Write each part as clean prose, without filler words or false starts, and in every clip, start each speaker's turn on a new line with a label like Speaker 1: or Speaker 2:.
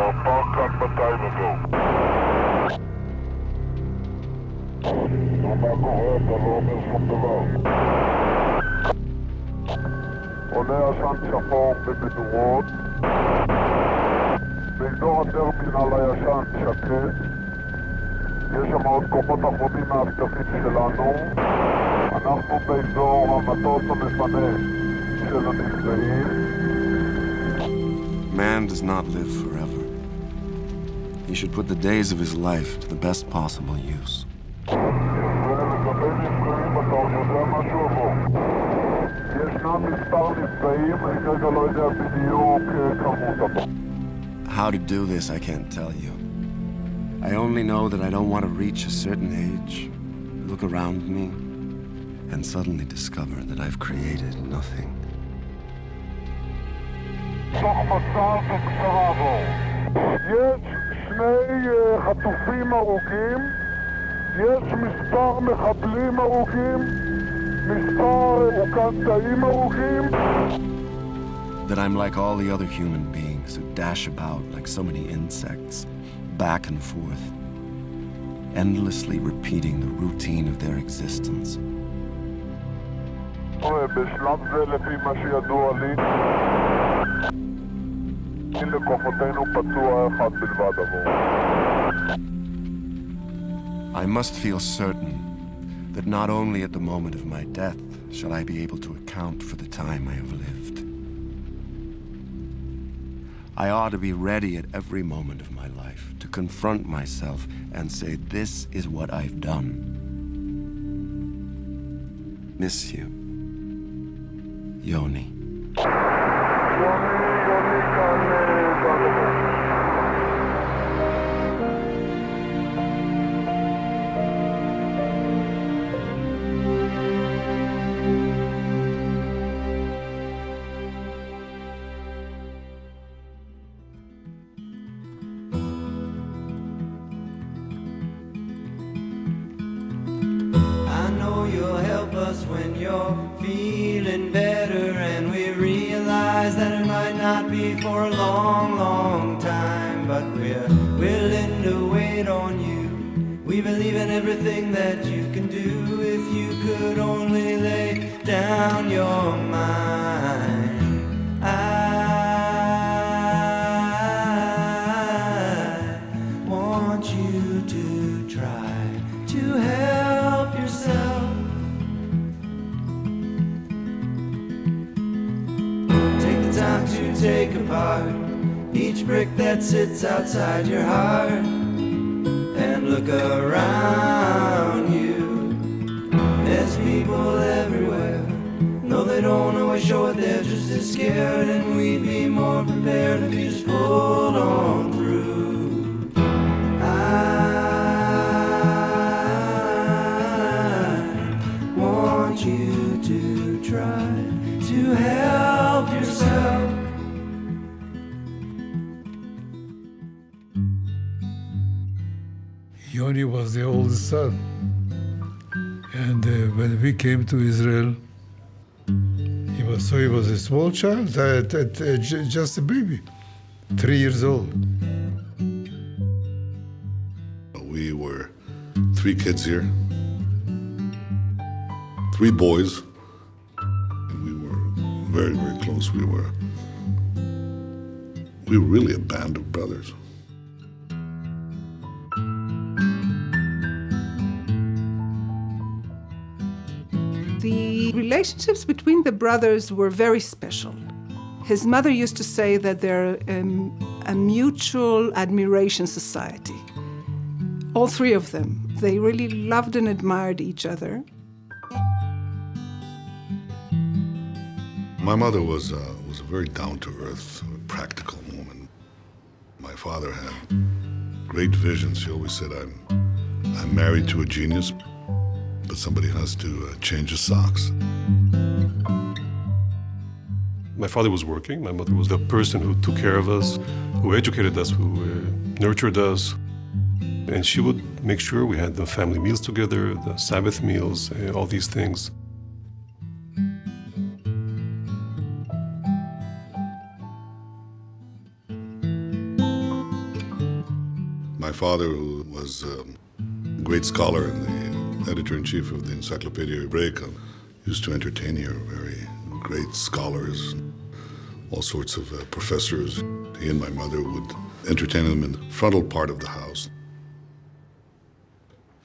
Speaker 1: הפארק כאן 200 אגו. מה קורה? אתה לא אומר שום דבר. עולה עשן שחור במדורות. באזור הטרמינל הישן שקט. יש שם עוד כוחות אחרונים מהשטחים שלנו. אנחנו באזור המטוס המפנה של הנפגעים.
Speaker 2: Man does not live forever. He should put the days of his life to the best possible use.
Speaker 1: ולגבי נפגעים אתה עוד יודע משהו עבור. ישנם מספר נפגעים, אני כרגע לא יודע בדיוק כמות עבור.
Speaker 2: How to do this, I can't tell you. I only know that I don't want to reach a certain age, look around me, and suddenly discover that I've created nothing.
Speaker 1: תוך מצב בקצרה בו. יש שני חטופים הרוגים, יש מספר מחבלים הרוגים, מספר אוגנדאים הרוגים.
Speaker 2: That I'm like all the other human beings who dash about like so many insects, back and forth, endlessly repeating the routine of their existence.
Speaker 1: בשלב זה, לפי מה שידוע לי, לכוחותינו פצוע אחד בלבד עבור.
Speaker 2: I must feel certain that not only at the moment of my death shall I be able to account for the time I have lived. I ought to be ready at every moment of my life to confront myself and say, this is what I've done. Miss you. Yoni.
Speaker 1: יוני כאן בדבר.
Speaker 3: I know you'll help us when you're feeling better, and we realize that it might not be for a long, long time, but we're willing to wait on you. We believe in everything that you can do if you could only lay down your mind. I want you to try to help yourself. Take the time to take apart each brick that sits outside your heart and look around you. There's people everywhere. No, they don't always show it, they're just as scared, and we'd be more prepared if you just pulled on through. I want you to try to help yourself.
Speaker 4: Yoni was the oldest son. And when we came to Israel, he was a small child, just a baby, 3 years old.
Speaker 5: We were 3 kids here, 3 boys, and we were very, very close. We were really a band of brothers.
Speaker 6: The relationships between the brothers were very special. His mother used to say that they're a mutual admiration society. All 3 of them. They really loved and admired each other.
Speaker 5: My mother was a very down-to-earth, practical woman. My father had great visions. She always said, I'm married to a genius, but somebody has to change his socks.
Speaker 7: My father was working. My mother was the person who took care of us, who educated us, who nurtured us. And she would make sure we had the family meals together, the Sabbath meals, all these things.
Speaker 5: My father, who was a great scholar and the editor-in-chief of the Encyclopedia Hebraica, used to entertain here very great scholars, all sorts of professors. He and my mother would entertain them in the frontal part of the house.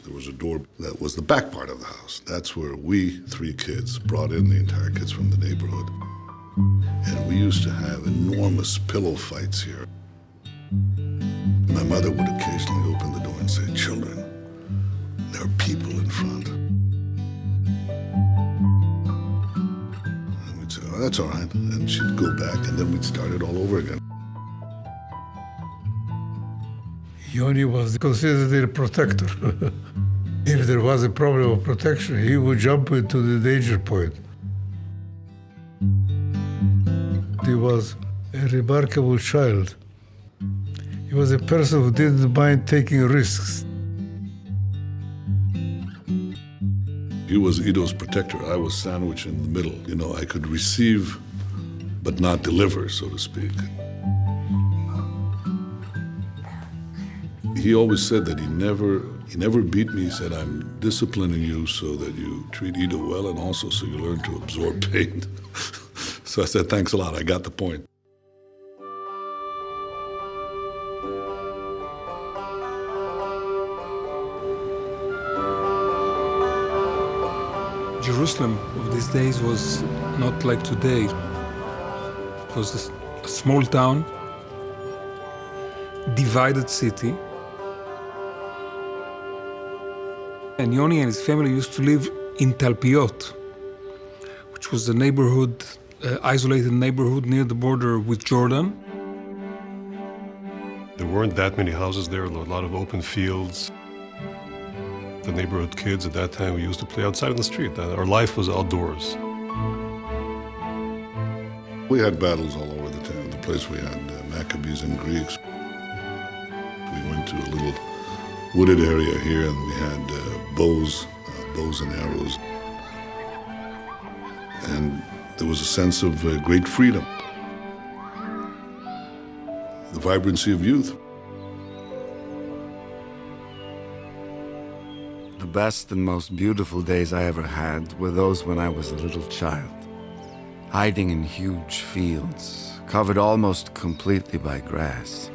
Speaker 5: There was a door that was the back part of the house. That's where we three kids brought in the entire kids from the neighborhood. And we used to have enormous pillow fights here. My mother would occasionally open the door and say, "Children, there are people in front." And we'd say, "Oh, that's all right." And she'd go back, and then we'd start it all over again.
Speaker 4: Yoni was considered their protector. If there was a problem of protection, he would jump into the danger point. He was a remarkable child. He was a person who didn't mind taking risks.
Speaker 5: He was Ido's protector. I was sandwiched in the middle. You know, I could receive but not deliver, so to speak. He always said that he never beat me. He said, "I'm disciplining you so that you treat Ido well and also so you learn to absorb pain." So I said, "Thanks a lot, I got the point."
Speaker 8: Jerusalem of these days was not like today. It was a small town, divided city. And Yoni and his family used to live in Talpiot, which was a neighborhood, isolated neighborhood near the border with Jordan.
Speaker 7: There weren't that many houses there, a lot of open fields. The neighborhood kids at that time, we used to play outside in the street. Our life was outdoors.
Speaker 5: We had battles all over the town. The place we had Maccabees and Greeks. We went to a little wooded area here, and we had bows and arrows. And there was a sense of great freedom, the vibrancy of youth.
Speaker 2: The best and most beautiful days I ever had were those when I was a little child, hiding in huge fields, covered almost completely by grass,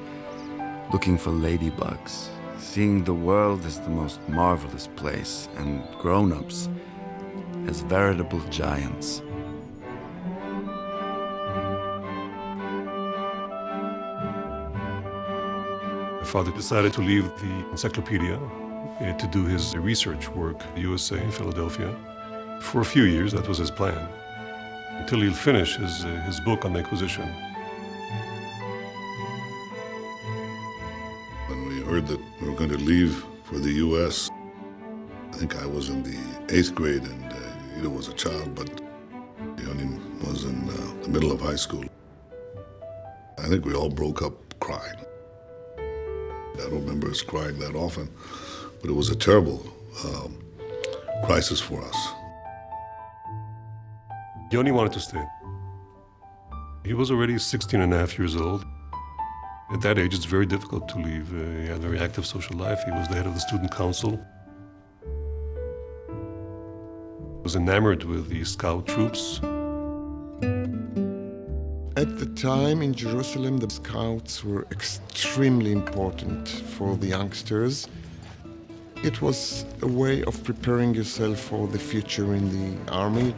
Speaker 2: looking for ladybugs, seeing the world as the most marvelous place, and grown-ups as veritable giants.
Speaker 7: My father decided to leave the encyclopedia to do his research work at USA in Philadelphia. For a few years, that was his plan, until he'll finish his book on the Inquisition.
Speaker 5: When we heard that we were going to leave for the U.S., I think I was in the 8th grade, and Ido was a child, but Yoni was in the middle of high school. I think we all broke up crying. I don't remember us crying that often, but it was a terrible crisis for us.
Speaker 7: Yoni wanted to stay. He was already 16 and a half years old. At that age, it's very difficult to leave. He had a very active social life. He was the head of the student council. He was enamored with the scout troops.
Speaker 9: At the time in Jerusalem, the scouts were extremely important for the youngsters. It was a way of preparing yourself for the future in the army.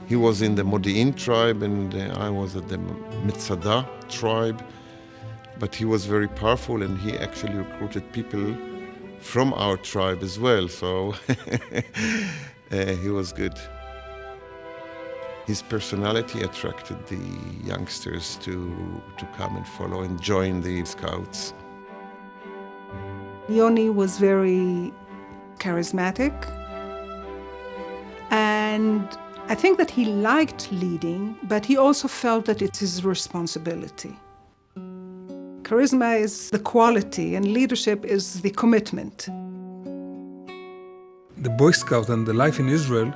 Speaker 9: He was in the Modi'in tribe, and I was at the Metzada tribe. But he was very powerful, and he actually recruited people from our tribe as well, so he was good. His personality attracted the youngsters to come and follow and join the scouts.
Speaker 6: Yoni was very charismatic, and I think that he liked leading, but he also felt that it's his responsibility. Charisma is the quality, and leadership is the commitment.
Speaker 8: The Boy Scout and the life in Israel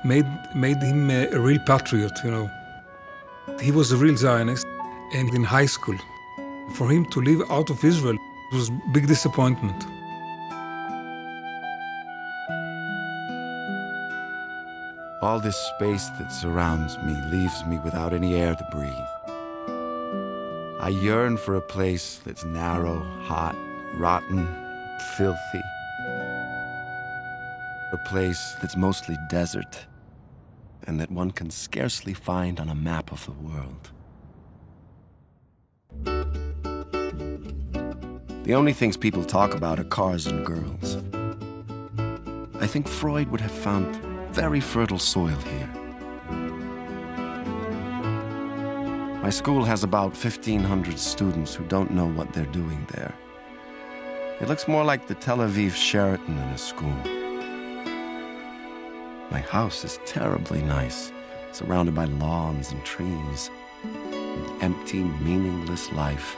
Speaker 8: made him a real patriot, you know. He was a real Zionist, and in high school, for him to live out of Israel, It was a big disappointment.
Speaker 2: All this space that surrounds me leaves me without any air to breathe. I yearn for a place that's narrow, hot, rotten, filthy. A place that's mostly desert and that one can scarcely find on a map of the world. The only things people talk about are cars and girls. I think Freud would have found very fertile soil here. My school has about 1,500 students who don't know what they're doing there. It looks more like the Tel Aviv Sheraton than a school. My house is terribly nice, surrounded by lawns and trees, an empty, meaningless life.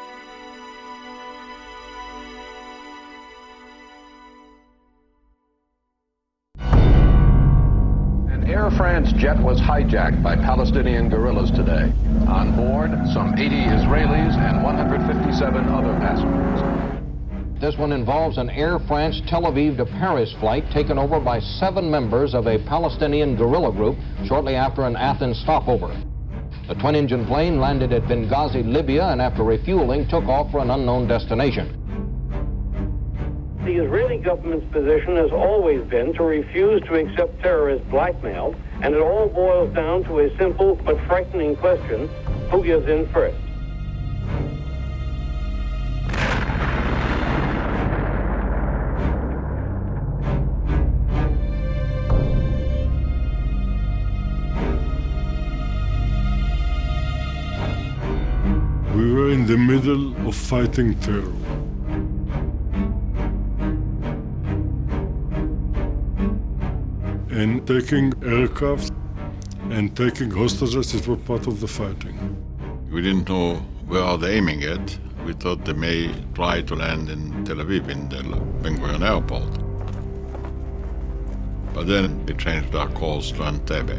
Speaker 10: Air France jet was hijacked by Palestinian guerrillas today. On board, some 80 Israelis and 157 other passengers. This one involves an Air France Tel Aviv to Paris flight taken over by 7 members of a Palestinian guerrilla group shortly after an Athens stopover. The twin-engine plane landed at Benghazi, Libya, and after refueling, took off for an unknown destination.
Speaker 11: The Israeli government's position has always been to refuse to accept terrorist blackmail, and it all boils down to a simple but frightening question: who gives in first?
Speaker 5: We were in the middle of fighting terror. And taking aircraft and taking hostages, it was part of the fighting.
Speaker 12: We didn't know where are they aiming at. We thought they may try to land in Tel Aviv, in the Ben Gurion airport. But then we changed our course to Entebbe.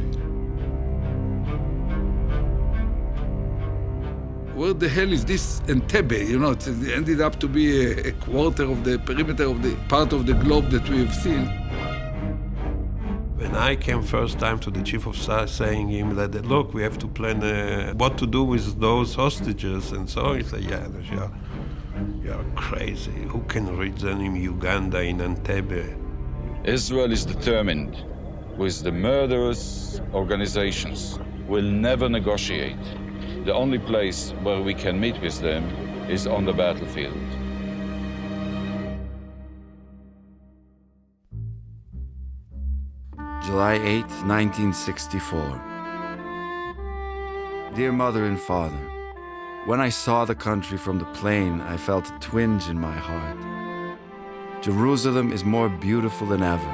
Speaker 13: Where the hell is this Entebbe? You know, it ended up to be a quarter of the perimeter of the part of the globe that we have seen.
Speaker 7: When I came first time to the chief of staff saying him that, look, we have to plan what to do with those hostages and so on, he said, yeah, you're crazy. Who can reach them in Uganda, in Entebbe?
Speaker 14: Israel is determined with the murderous organizations, will never negotiate. The only place where we can meet with them is on the battlefield.
Speaker 2: July 8, 1964. Dear Mother and Father, when I saw the country from the plane, I felt a twinge in my heart. Jerusalem is more beautiful than ever.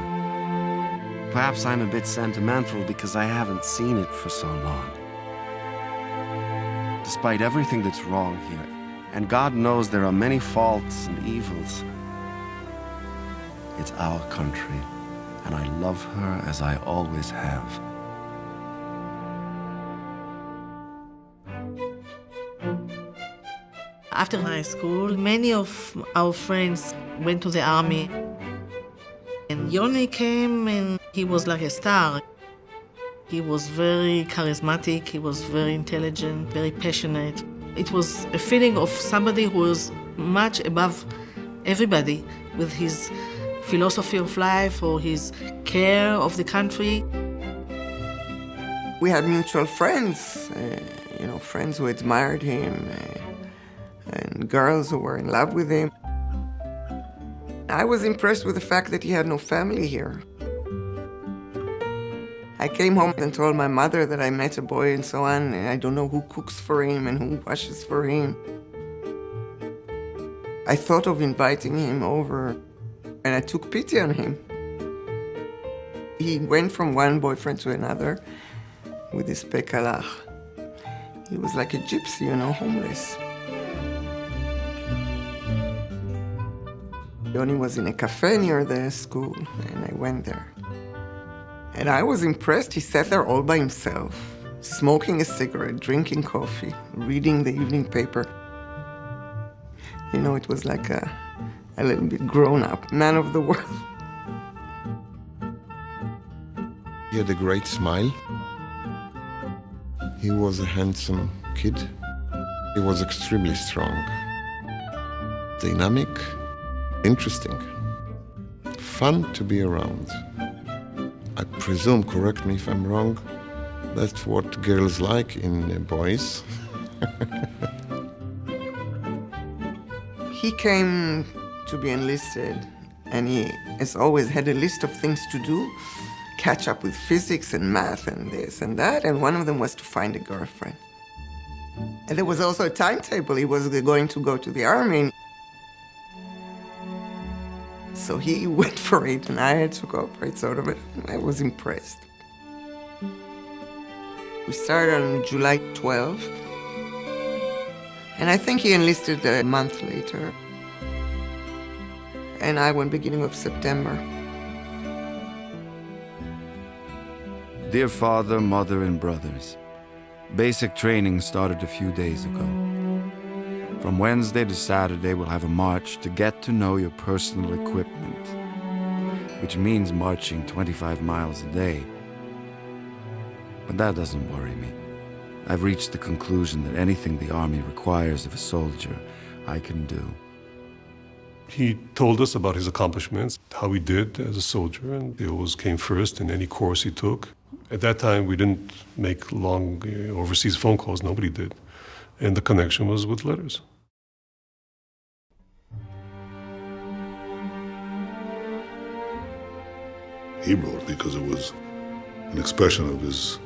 Speaker 2: Perhaps I'm a bit sentimental because I haven't seen it for so long. Despite everything that's wrong here, and God knows there are many faults and evils, it's our country, and I love her as I always have.
Speaker 15: After high school, many of our friends went to the army. And Yoni came and he was like a star. He was very charismatic, he was very intelligent, very passionate. It was a feeling of somebody who was much above everybody with his philosophy of life or his care of the country.
Speaker 16: We had mutual friends, friends who admired him, and girls who were in love with him. I was impressed with the fact that he had no family here. I came home and told my mother that I met a boy and so on, and I don't know who cooks for him and who washes for him. I thought of inviting him over, and I took pity on him. He went from one boyfriend to another with his pekalach. He was like a gypsy, homeless. Yoni was in a cafe near the school, and I went there. And I was impressed. He sat there all by himself, smoking a cigarette, drinking coffee, reading the evening paper. It was like a a little bit grown up, man of the world.
Speaker 9: He had a great smile. He was a handsome kid. He was extremely strong, dynamic, interesting, fun to be around. I presume, correct me if I'm wrong, that's what girls like in boys.
Speaker 16: He came to be enlisted, and he has always had a list of things to do, catch up with physics and math and this and that, and one of them was to find a girlfriend. And there was also a timetable. He was going to go to the army. So he went for it, and I had to cooperate sort of it. I was impressed. We started on July 12th, and I think he enlisted a month later. And I went beginning of September.
Speaker 2: Dear father, mother, and brothers, basic training started a few days ago. From Wednesday to Saturday, we'll have a march to get to know your personal equipment, which means marching 25 miles a day. But that doesn't worry me. I've reached the conclusion that anything the Army requires of a soldier, I can do.
Speaker 7: He told us about his accomplishments, how he did as a soldier, and he always came first in any course he took. At that time, we didn't make long overseas phone calls. Nobody did. And the connection was with letters.
Speaker 5: He wrote because it was an expression of his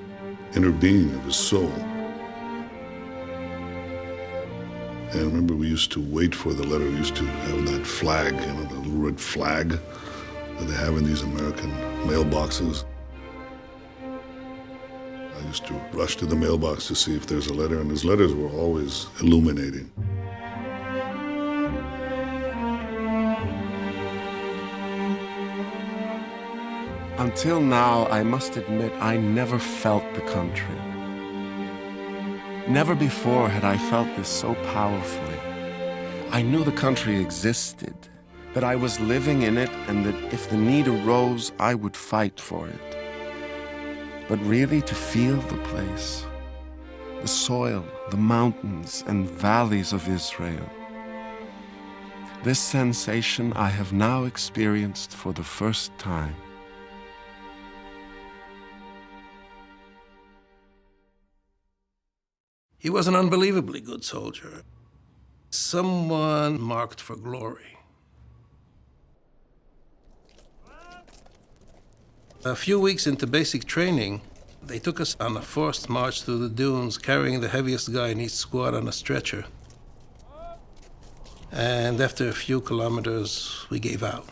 Speaker 5: inner being, of his soul. And I remember we used to wait for the letter. We used to have that flag, the little red flag that they have in these American mailboxes. I used to rush to the mailbox to see if there's a letter, and his letters were always illuminating.
Speaker 2: Until now, I must admit, I never felt the country. Never before had I felt this so powerfully. I knew the country existed, that I was living in it, and that if the need arose, I would fight for it. But really to feel the place, the soil, the mountains and valleys of Israel, this sensation I have now experienced for the first time.
Speaker 17: He was an unbelievably good soldier, someone marked for glory. A few weeks into basic training, they took us on a forced march through the dunes, carrying the heaviest guy in each squad on a stretcher. And after a few kilometers, we gave out.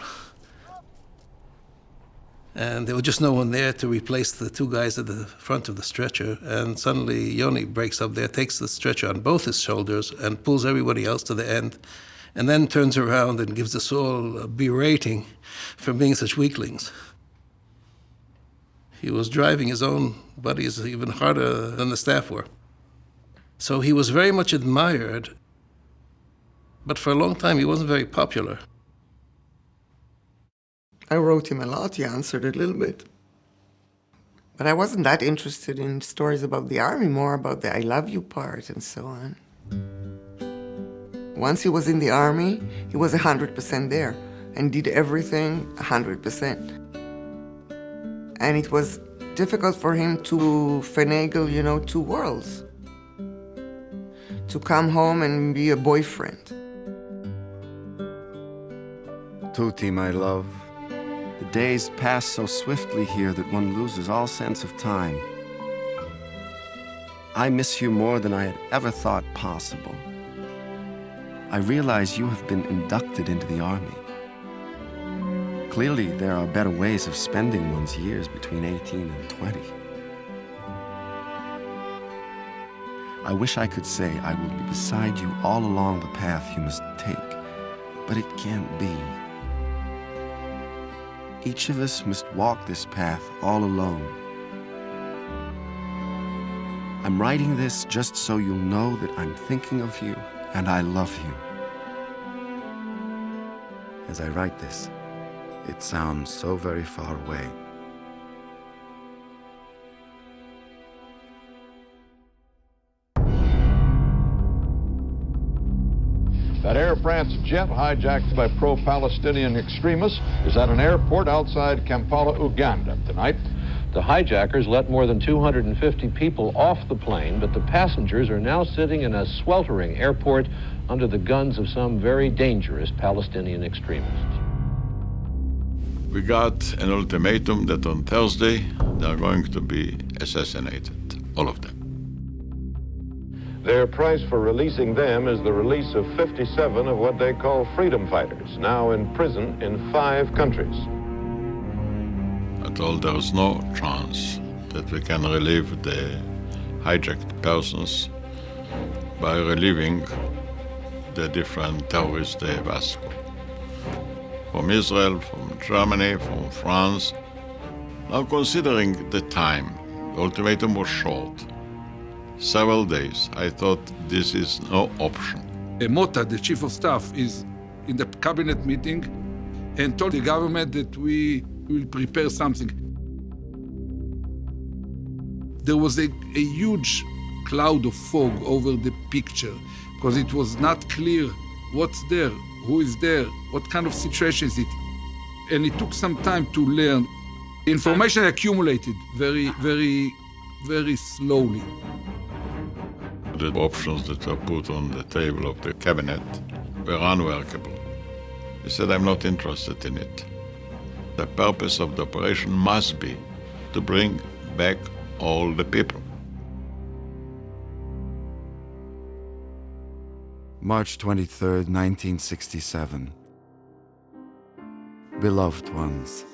Speaker 17: And there was just no one there to replace the two guys at the front of the stretcher. And suddenly Yoni breaks up there, takes the stretcher on both his shoulders and pulls everybody else to the end, and then turns around and gives us all a berating for being such weaklings. He was driving his own buddies even harder than the staff were. So he was very much admired, but for a long time he wasn't very popular.
Speaker 16: I wrote him a lot, he answered a little bit. But I wasn't that interested in stories about the army, more about the I love you part and so on. Once he was in the army, he was 100% there and did everything 100%. And it was difficult for him to finagle, two worlds. To come home and be a boyfriend.
Speaker 2: Tuti, my love. The days pass so swiftly here that one loses all sense of time. I miss you more than I had ever thought possible. I realize you have been inducted into the army. Clearly, there are better ways of spending one's years between 18 and 20. I wish I could say I will be beside you all along the path you must take, but it can't be. Each of us must walk this path all alone. I'm writing this just so you'll know that I'm thinking of you and I love you. As I write this, it sounds so very far away.
Speaker 10: That Air France jet hijacked by pro-Palestinian extremists is at an airport outside Kampala, Uganda tonight.
Speaker 11: The hijackers let more than 250 people off the plane, but the passengers are now sitting in a sweltering airport under the guns of some very dangerous Palestinian extremists.
Speaker 12: We got an ultimatum that on Thursday they are going to be assassinated, all of them.
Speaker 10: Their price for releasing them is the release of 57 of what they call freedom fighters, now in prison in 5 countries.
Speaker 12: I told there is no chance that we can relieve the hijacked persons by relieving the different terrorists they have asked for. From Israel, from Germany, from France. Now considering the time, the ultimatum was short. Several days, I thought this is no option.
Speaker 13: Mota, the chief of staff, is in the cabinet meeting and told the government that we will prepare something. There was a huge cloud of fog over the picture because it was not clear what's there, who is there, what kind of situation is it. And it took some time to learn. Information accumulated very, very, very slowly.
Speaker 12: The options that were put on the table of the cabinet were unworkable. He said, I'm not interested in it. The purpose of the operation must be to bring back all the people.
Speaker 2: March 23rd, 1967. Beloved ones,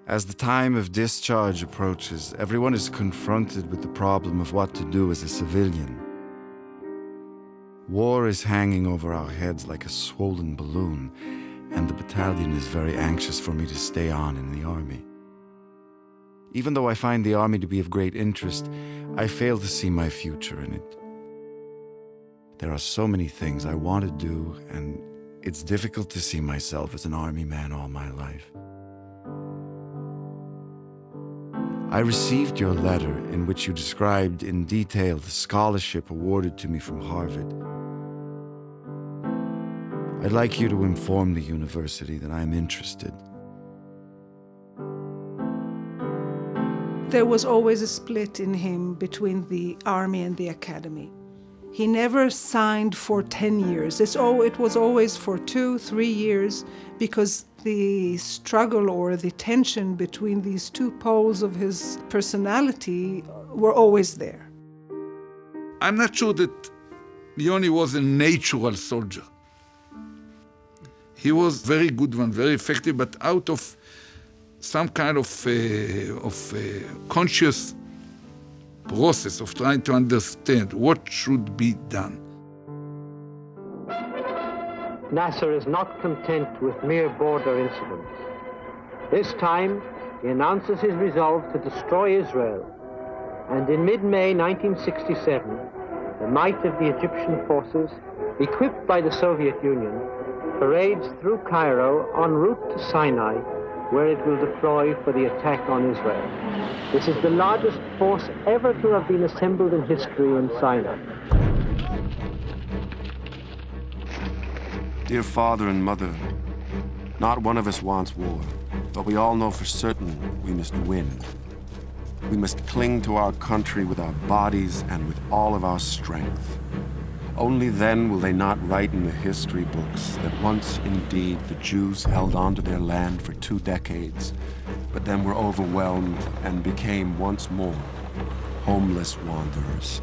Speaker 2: as the time of discharge approaches, everyone is confronted with the problem of what to do as a civilian. War is hanging over our heads like a swollen balloon, and the battalion is very anxious for me to stay on in the army. Even though I find the army to be of great interest, I fail to see my future in it. There are so many things I want to do, and it's difficult to see myself as an army man all my life. I received your letter in which you described in detail the scholarship awarded to me from Harvard. I'd like you to inform the university that I'm interested.
Speaker 6: There was always a split in him between the army and the academy. He never signed for 10 years. It was always for 2-3 years because the struggle or the tension between these two poles of his personality were always there.
Speaker 13: I'm not sure that Yoni was a natural soldier. He was very good one, very effective, but out of some kind of conscious process of trying to understand what should be done.
Speaker 11: Nasser is not content with mere border incidents. This time, he announces his resolve to destroy Israel. And in mid-May 1967, the might of the Egyptian forces, equipped by the Soviet Union, parades through Cairo en route to Sinai, where it will deploy for the attack on Israel. This is the largest force ever to have been assembled in history in Sinai.
Speaker 2: Dear father and mother, not one of us wants war, but we all know for certain we must win. We must cling to our country with our bodies and with all of our strength. Only then will they not write in the history books that once indeed the Jews held on to their land for 2 decades, but then were overwhelmed and became once more homeless wanderers.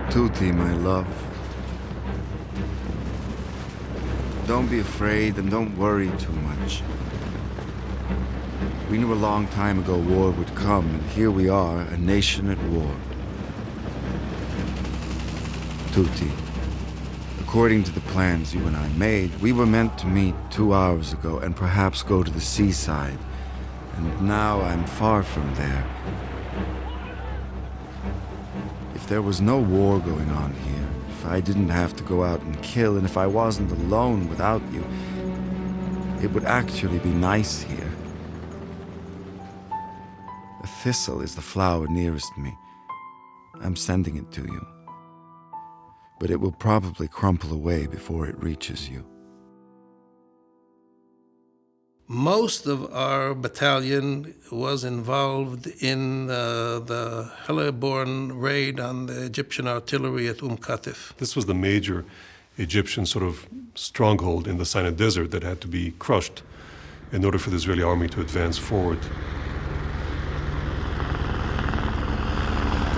Speaker 2: Tuti, my love. Don't be afraid and don't worry too much. We knew a long time ago war would come, and here we are, a nation at war. Tuti, the According to the plans you and I made, we were meant to meet 2 hours ago and perhaps go to the seaside. And now I'm far from there. If there was no war going on here, if I didn't have to go out and kill, and if I wasn't alone without you, it would actually be nice here. A thistle is the flower nearest me. I'm sending it to you. But it will probably crumple away before it reaches you.
Speaker 17: Most of our battalion was involved in the heli-borne raid on the Egyptian artillery at Katif.
Speaker 7: This was the major Egyptian sort of stronghold in the Sinai Desert that had to be crushed in order for the Israeli army to advance forward.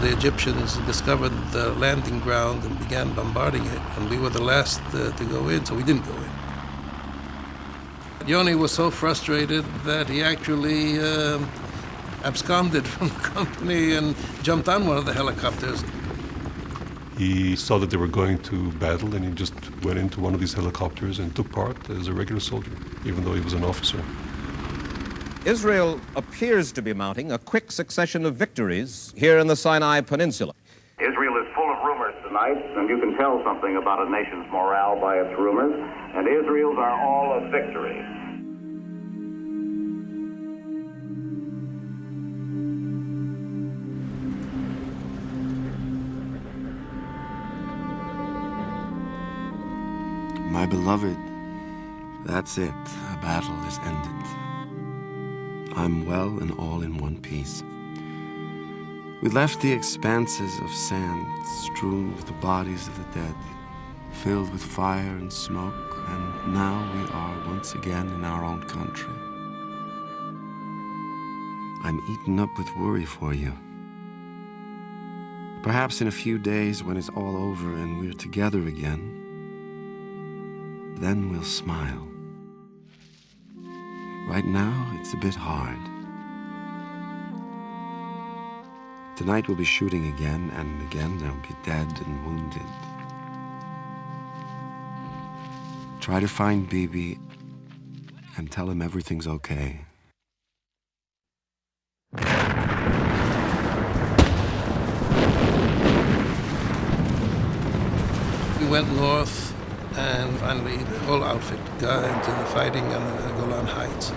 Speaker 17: The Egyptians discovered the landing ground and began bombarding it, and we were the last to go in, so we didn't go in. Yoni was so frustrated that he actually absconded from the company and jumped on one of the helicopters.
Speaker 7: He saw that they were going to battle, and he just went into one of these helicopters and took part as a regular soldier, even though he was an officer.
Speaker 18: Israel appears to be mounting a quick succession of victories here in the Sinai Peninsula.
Speaker 10: Israel is full of rumors tonight, and you can tell something about a nation's morale by its rumors, and Israel's are all of victory.
Speaker 2: My beloved, that's it. The battle is ended. I'm well and all in one piece. We left the expanses of sand strewn with the bodies of the dead, filled with fire and smoke, and now we are once again in our own country. I'm eaten up with worry for you. Perhaps in a few days, when it's all over and we're together again, then we'll smile. Right now, it's a bit hard. Tonight we'll be shooting again, and again there'll be dead and wounded. Try to find Bibi and tell him everything's okay.
Speaker 17: We went north, and finally the whole outfit got into the fighting on the Golan Heights.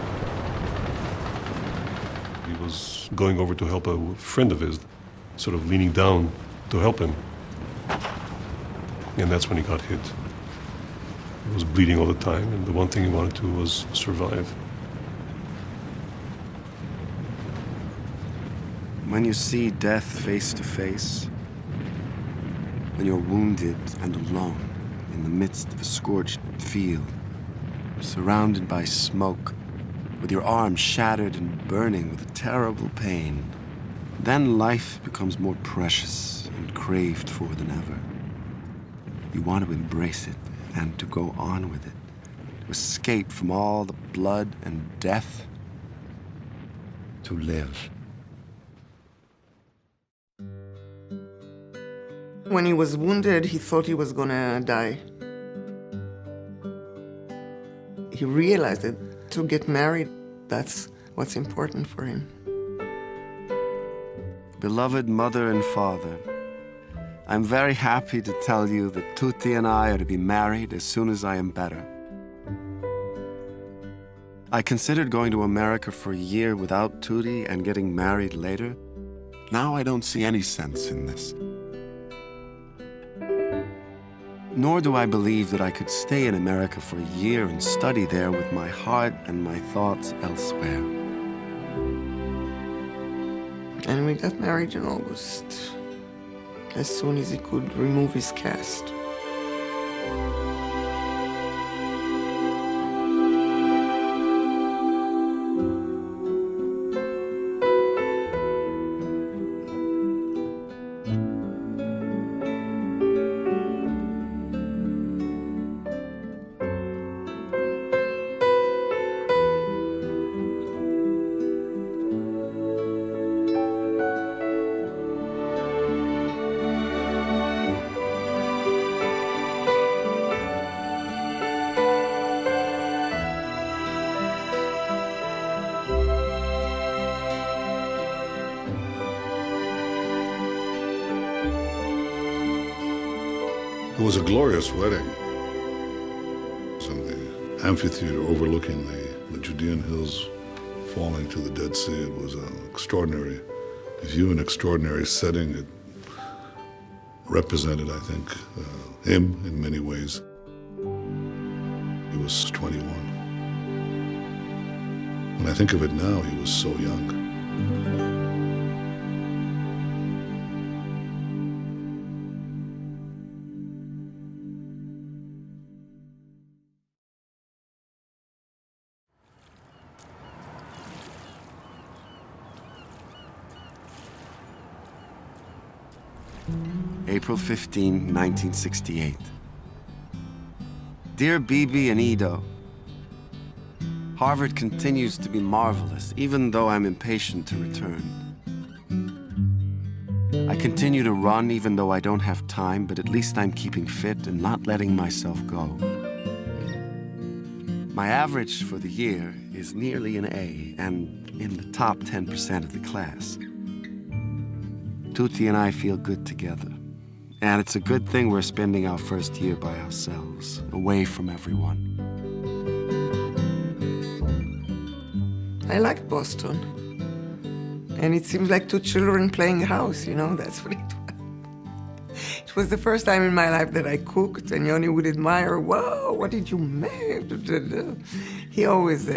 Speaker 7: He was going over to help a friend of his, sort of leaning down to help him. And that's when he got hit. He was bleeding all the time, and the one thing he wanted to was survive.
Speaker 2: When you see death face to face, when you're wounded and alone, in the midst of a scorched field, surrounded by smoke, with your arm shattered and burning with terrible pain, then life becomes more precious and craved for than ever. You want to embrace it and to go on with it, to escape from all the blood and death, to live.
Speaker 16: When he was wounded, he thought he was gonna die. He realized that to get married, that's what's important for him.
Speaker 2: Beloved mother and father, I'm very happy to tell you that Tuti and I are to be married as soon as I am better. I considered going to America for a year without Tuti and getting married later. Now I don't see any sense in this. Nor do I believe that I could stay in America for a year and study there with my heart and my thoughts elsewhere.
Speaker 16: And we got married in August, as soon as he could remove his cast.
Speaker 5: It was a glorious wedding. It was in the amphitheater overlooking the Judean hills falling to the Dead Sea. It was an extraordinary view, an extraordinary setting. It represented, I think, him in many ways. He was 21. When I think of it now, he was so young.
Speaker 2: April 15, 1968. Dear Bibi and Ido, Harvard continues to be marvelous, even though I'm impatient to return. I continue to run, even though I don't have time, but at least I'm keeping fit and not letting myself go. My average for the year is nearly an A, and in the top 10% of the class. Tuti and I feel good together. And it's a good thing we're spending our first year by ourselves, away from everyone.
Speaker 16: I liked Boston. And it seems like two children playing house, you know, that's what it was. It was the first time in my life that I cooked, and Yoni would admire, "Whoa, what did you make?" He always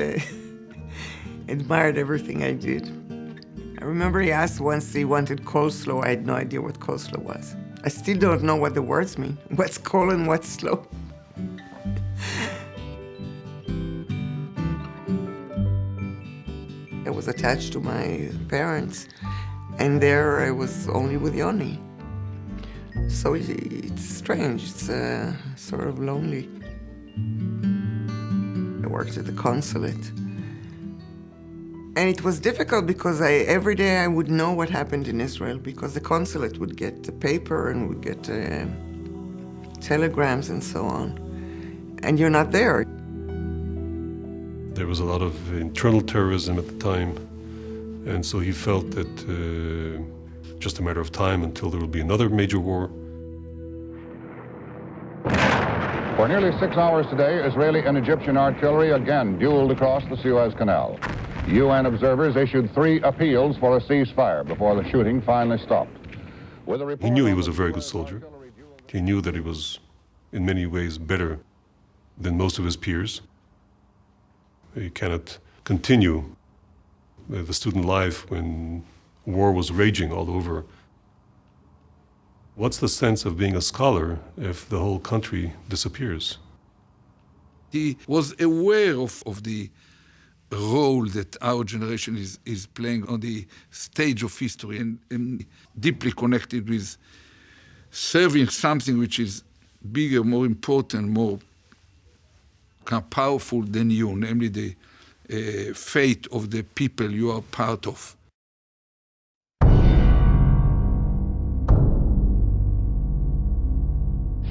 Speaker 16: admired everything I did. I remember he asked once he wanted coleslaw. I had no idea what coleslaw was. I still don't know what the words mean. What's col and what's slow? I was attached to my parents, and there I was only with Yoni. So it's strange, it's sort of lonely. I worked at the consulate. And it was difficult because every day I would know what happened in Israel, because the consulate would get the paper and would get telegrams and so on. And you're not there.
Speaker 7: There was a lot of internal terrorism at the time, and so he felt that just a matter of time until there will be another major war.
Speaker 10: For nearly 6 hours today, Israeli and Egyptian artillery again dueled across the Suez Canal. UN observers issued 3 appeals for a ceasefire before the shooting finally stopped.
Speaker 7: He knew he was a very good soldier. He knew that he was, in many ways, better than most of his peers. He cannot continue the student life when war was raging all over. What's the sense of being a scholar if the whole country disappears?
Speaker 13: He was aware of the role that our generation is playing on the stage of history, and deeply connected with serving something which is bigger, more important, more kind of powerful than you, namely the fate of the people you are part of.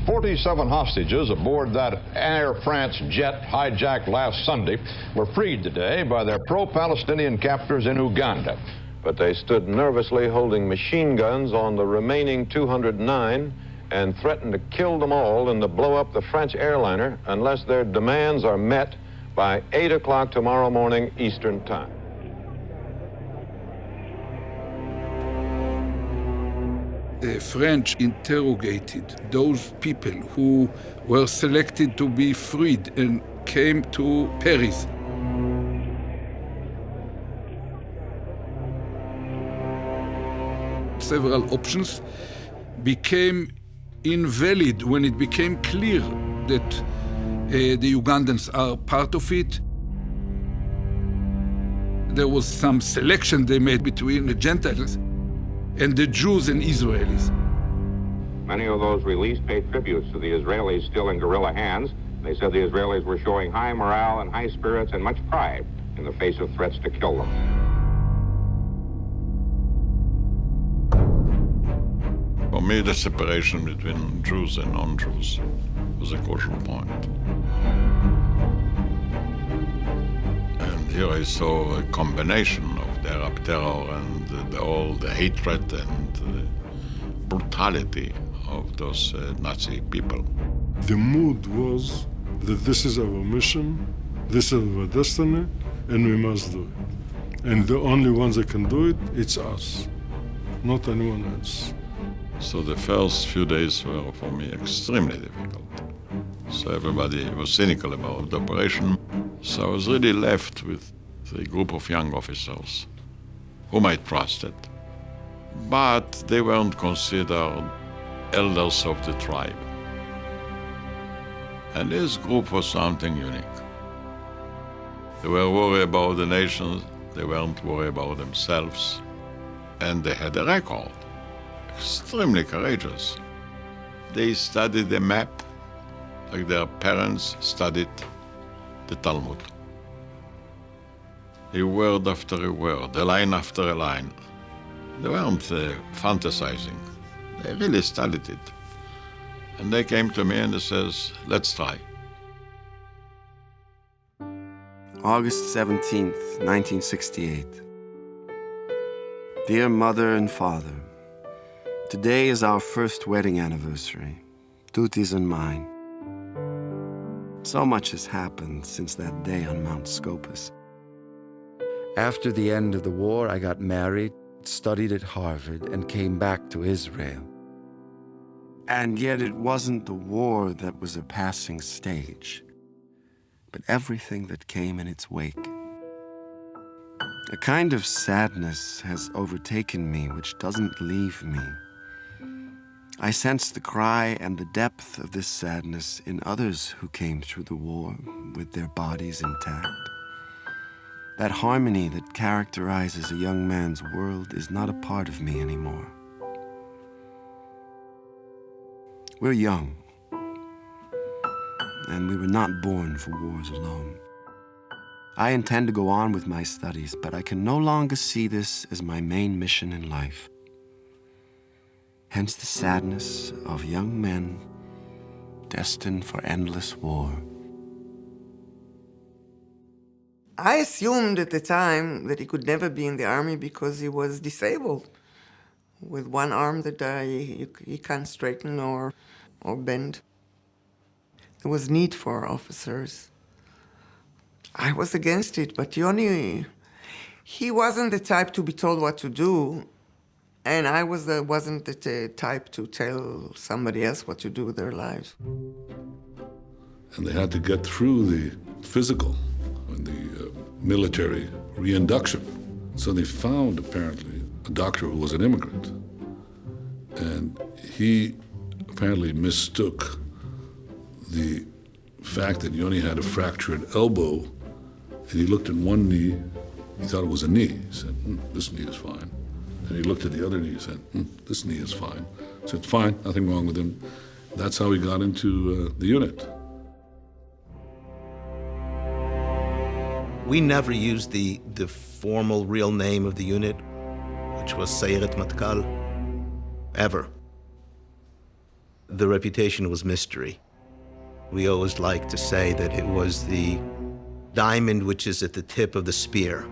Speaker 10: "47 hostages aboard that Air France jet hijacked last Sunday were freed today by their pro-Palestinian captors in Uganda. But they stood nervously holding machine guns on the remaining 209 and threatened to kill them all and to blow up the French airliner unless their demands are met by 8 o'clock tomorrow morning Eastern Time."
Speaker 13: The French interrogated those people who were selected to be freed and came to Paris. Several options became invalid when it became clear that the Ugandans are part of it. There was some selection they made between the Gentiles and the Jews and Israelis.
Speaker 10: Many of those released paid tributes to the Israelis still in guerrilla hands. They said the Israelis were showing high morale and high spirits and much pride in the face of threats to kill them.
Speaker 12: For me, the separation between Jews and non-Jews was a crucial point. And here I saw a combination of the Arab terror and all the hatred and brutality of those Nazi people.
Speaker 19: The mood was that this is our mission, this is our destiny, and we must do it. And the only ones that can do it, it's us, not anyone else.
Speaker 12: So the first few days were for me extremely difficult. So everybody was cynical about the operation. So I was really left with a group of young officers whom I trusted, but they weren't considered elders of the tribe. And this group was something unique. They were worried about the nation, they weren't worried about themselves, and they had a record, extremely courageous. They studied the map like their parents studied the Talmud. A word after a word, a line after a line. They weren't fantasizing. They really studied it. And they came to me and they says, let's try.
Speaker 2: August 17th, 1968. Dear Mother and Father, today is our first wedding anniversary, Tuti's and mine. So much has happened since that day on Mount Scopus. After the end of the war, I got married, studied at Harvard, and came back to Israel. And yet it wasn't the war that was a passing stage, but everything that came in its wake. A kind of sadness has overtaken me which doesn't leave me. I sense the cry and the depth of this sadness in others who came through the war with their bodies intact. That harmony that characterizes a young man's world is not a part of me anymore. We're young, and we were not born for wars alone. I intend to go on with my studies, but I can no longer see this as my main mission in life. Hence the sadness of young men destined for endless war.
Speaker 16: I assumed at the time that he could never be in the army because he was disabled. With one arm that he can't straighten or bend. There was need for officers. I was against it, but Yoni, he wasn't the type to be told what to do, and I wasn't the type to tell somebody else what to do with their lives.
Speaker 19: And they had to get through the physical and the military reinduction. So they found, apparently, a doctor who was an immigrant. And he apparently mistook the fact that Yoni had a fractured elbow, and he looked at one knee, he thought it was a knee. He said, this knee is fine. And he looked at the other knee, he said, this knee is fine. He said, fine, nothing wrong with him. That's how he got into the unit.
Speaker 20: We never used the formal real name of the unit, which was Sayeret Matkal, ever. The reputation was mystery. We always liked to say that it was the diamond which is at the tip of the spear.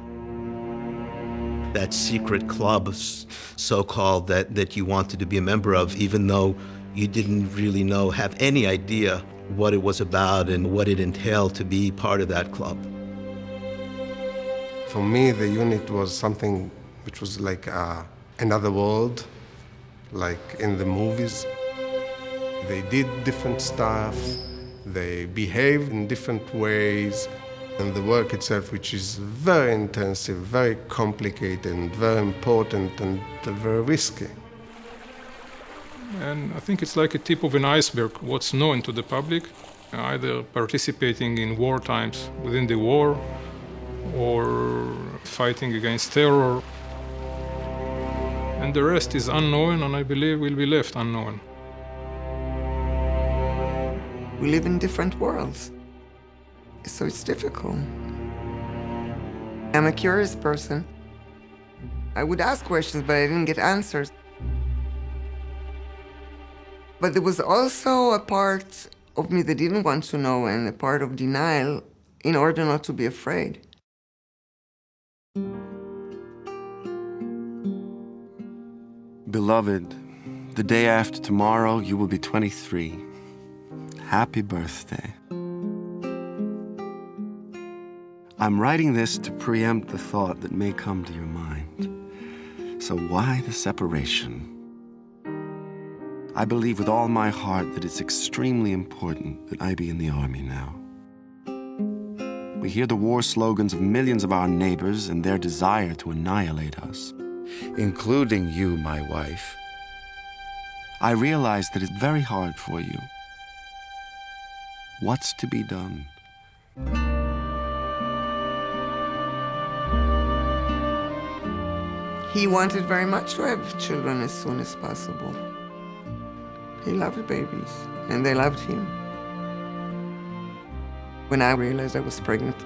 Speaker 20: That secret club, so-called, that you wanted to be a member of, even though you didn't really have any idea what it was about and what it entailed to be part of that club.
Speaker 21: For me, the unit was something which was like another world, like in the movies. They did different stuff, they behaved in different ways, and the work itself, which is very intensive, very complicated, and very important, and very risky.
Speaker 22: And I think it's like a tip of an iceberg, what's known to the public, either participating in war times within the war, or fighting against terror. And the rest is unknown, and I believe will be left unknown.
Speaker 16: We live in different worlds, so it's difficult. I'm a curious person. I would ask questions, but I didn't get answers. But there was also a part of me that didn't want to know, and a part of denial in order not to be afraid.
Speaker 2: Beloved, The day after tomorrow, you will be 23. Happy birthday. I'm writing this to preempt the thought that may come to your mind. So why the separation? I believe with all my heart that it's extremely important that I be in the army now. We hear the war slogans of millions of our neighbors and their desire to annihilate us, including you, my wife. I realize that it's very hard for you. What's to be done?
Speaker 16: He wanted very much to have children as soon as possible. He loved babies, and they loved him. When I realized I was pregnant,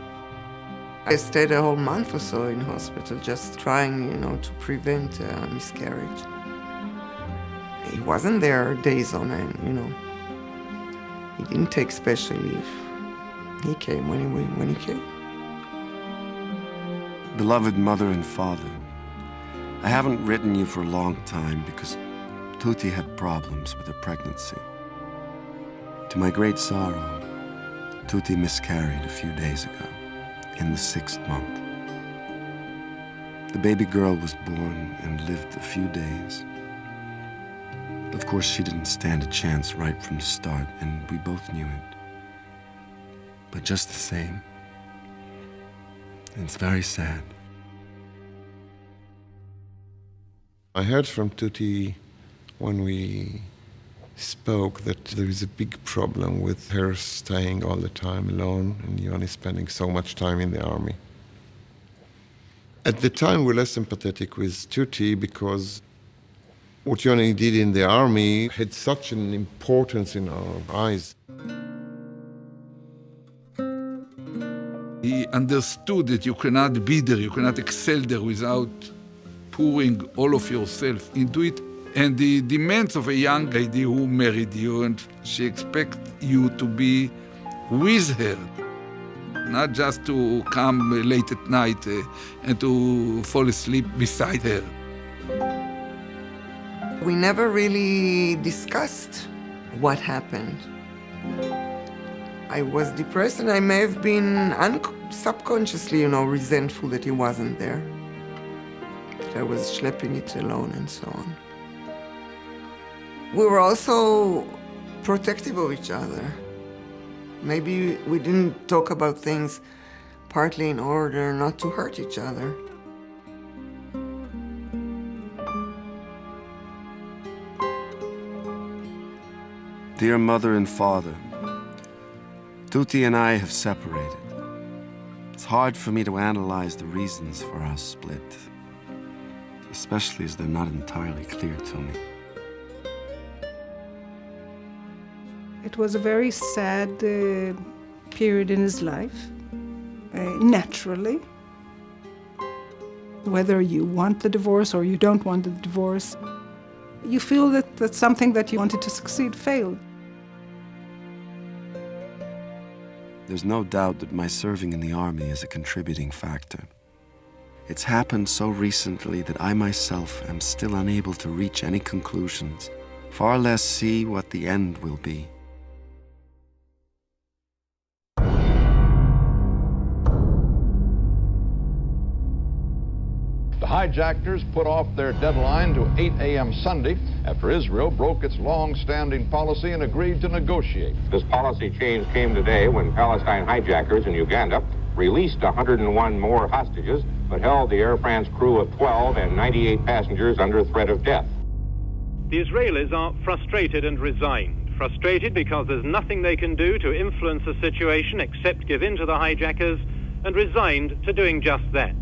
Speaker 16: I stayed a whole month or so in hospital, just trying, to prevent miscarriage. He wasn't there days on end, He didn't take special leave. He came when he came.
Speaker 2: Beloved mother and father, I haven't written you for a long time because Tuti had problems with her pregnancy. To my great sorrow, Tuti miscarried a few days ago, in the 6th month. The baby girl was born and lived a few days. Of course, she didn't stand a chance right from the start, and we both knew it. But just the same, it's very sad.
Speaker 9: I heard from Tuti when we spoke that there is a big problem with her staying all the time alone and Yoni spending so much time in the army. At the time, we're less sympathetic with Tuti because what Yoni did in the army had such an importance in our eyes.
Speaker 13: He understood that you cannot be there, you cannot excel there without pouring all of yourself into it. And the demands of a young lady who married you, and she expects you to be with her, not just to come late at night and to fall asleep beside her.
Speaker 16: We never really discussed what happened. I was depressed, and I may have been subconsciously, resentful that he wasn't there. That I was schlepping it alone and so on. We were also protective of each other. Maybe we didn't talk about things partly in order not to hurt each other.
Speaker 2: Dear mother and father, Tuti and I have separated. It's hard for me to analyze the reasons for our split, especially as they're not entirely clear to me.
Speaker 6: It was a very sad period in his life, naturally. Whether you want the divorce or you don't want the divorce, you feel that something that you wanted to succeed failed.
Speaker 2: There's no doubt that my serving in the army is a contributing factor. It's happened so recently that I myself am still unable to reach any conclusions, far less see what the end will be.
Speaker 10: The hijackers put off their deadline to 8 a.m. Sunday after Israel broke its long-standing policy and agreed to negotiate.
Speaker 1: This policy change came today when Palestine hijackers in Uganda released 101 more hostages, but held the Air France crew of 12 and 98 passengers under threat of death.
Speaker 3: The Israelis are frustrated and resigned. Frustrated because there's nothing they can do to influence the situation except give in to the hijackers, and resigned to doing just that.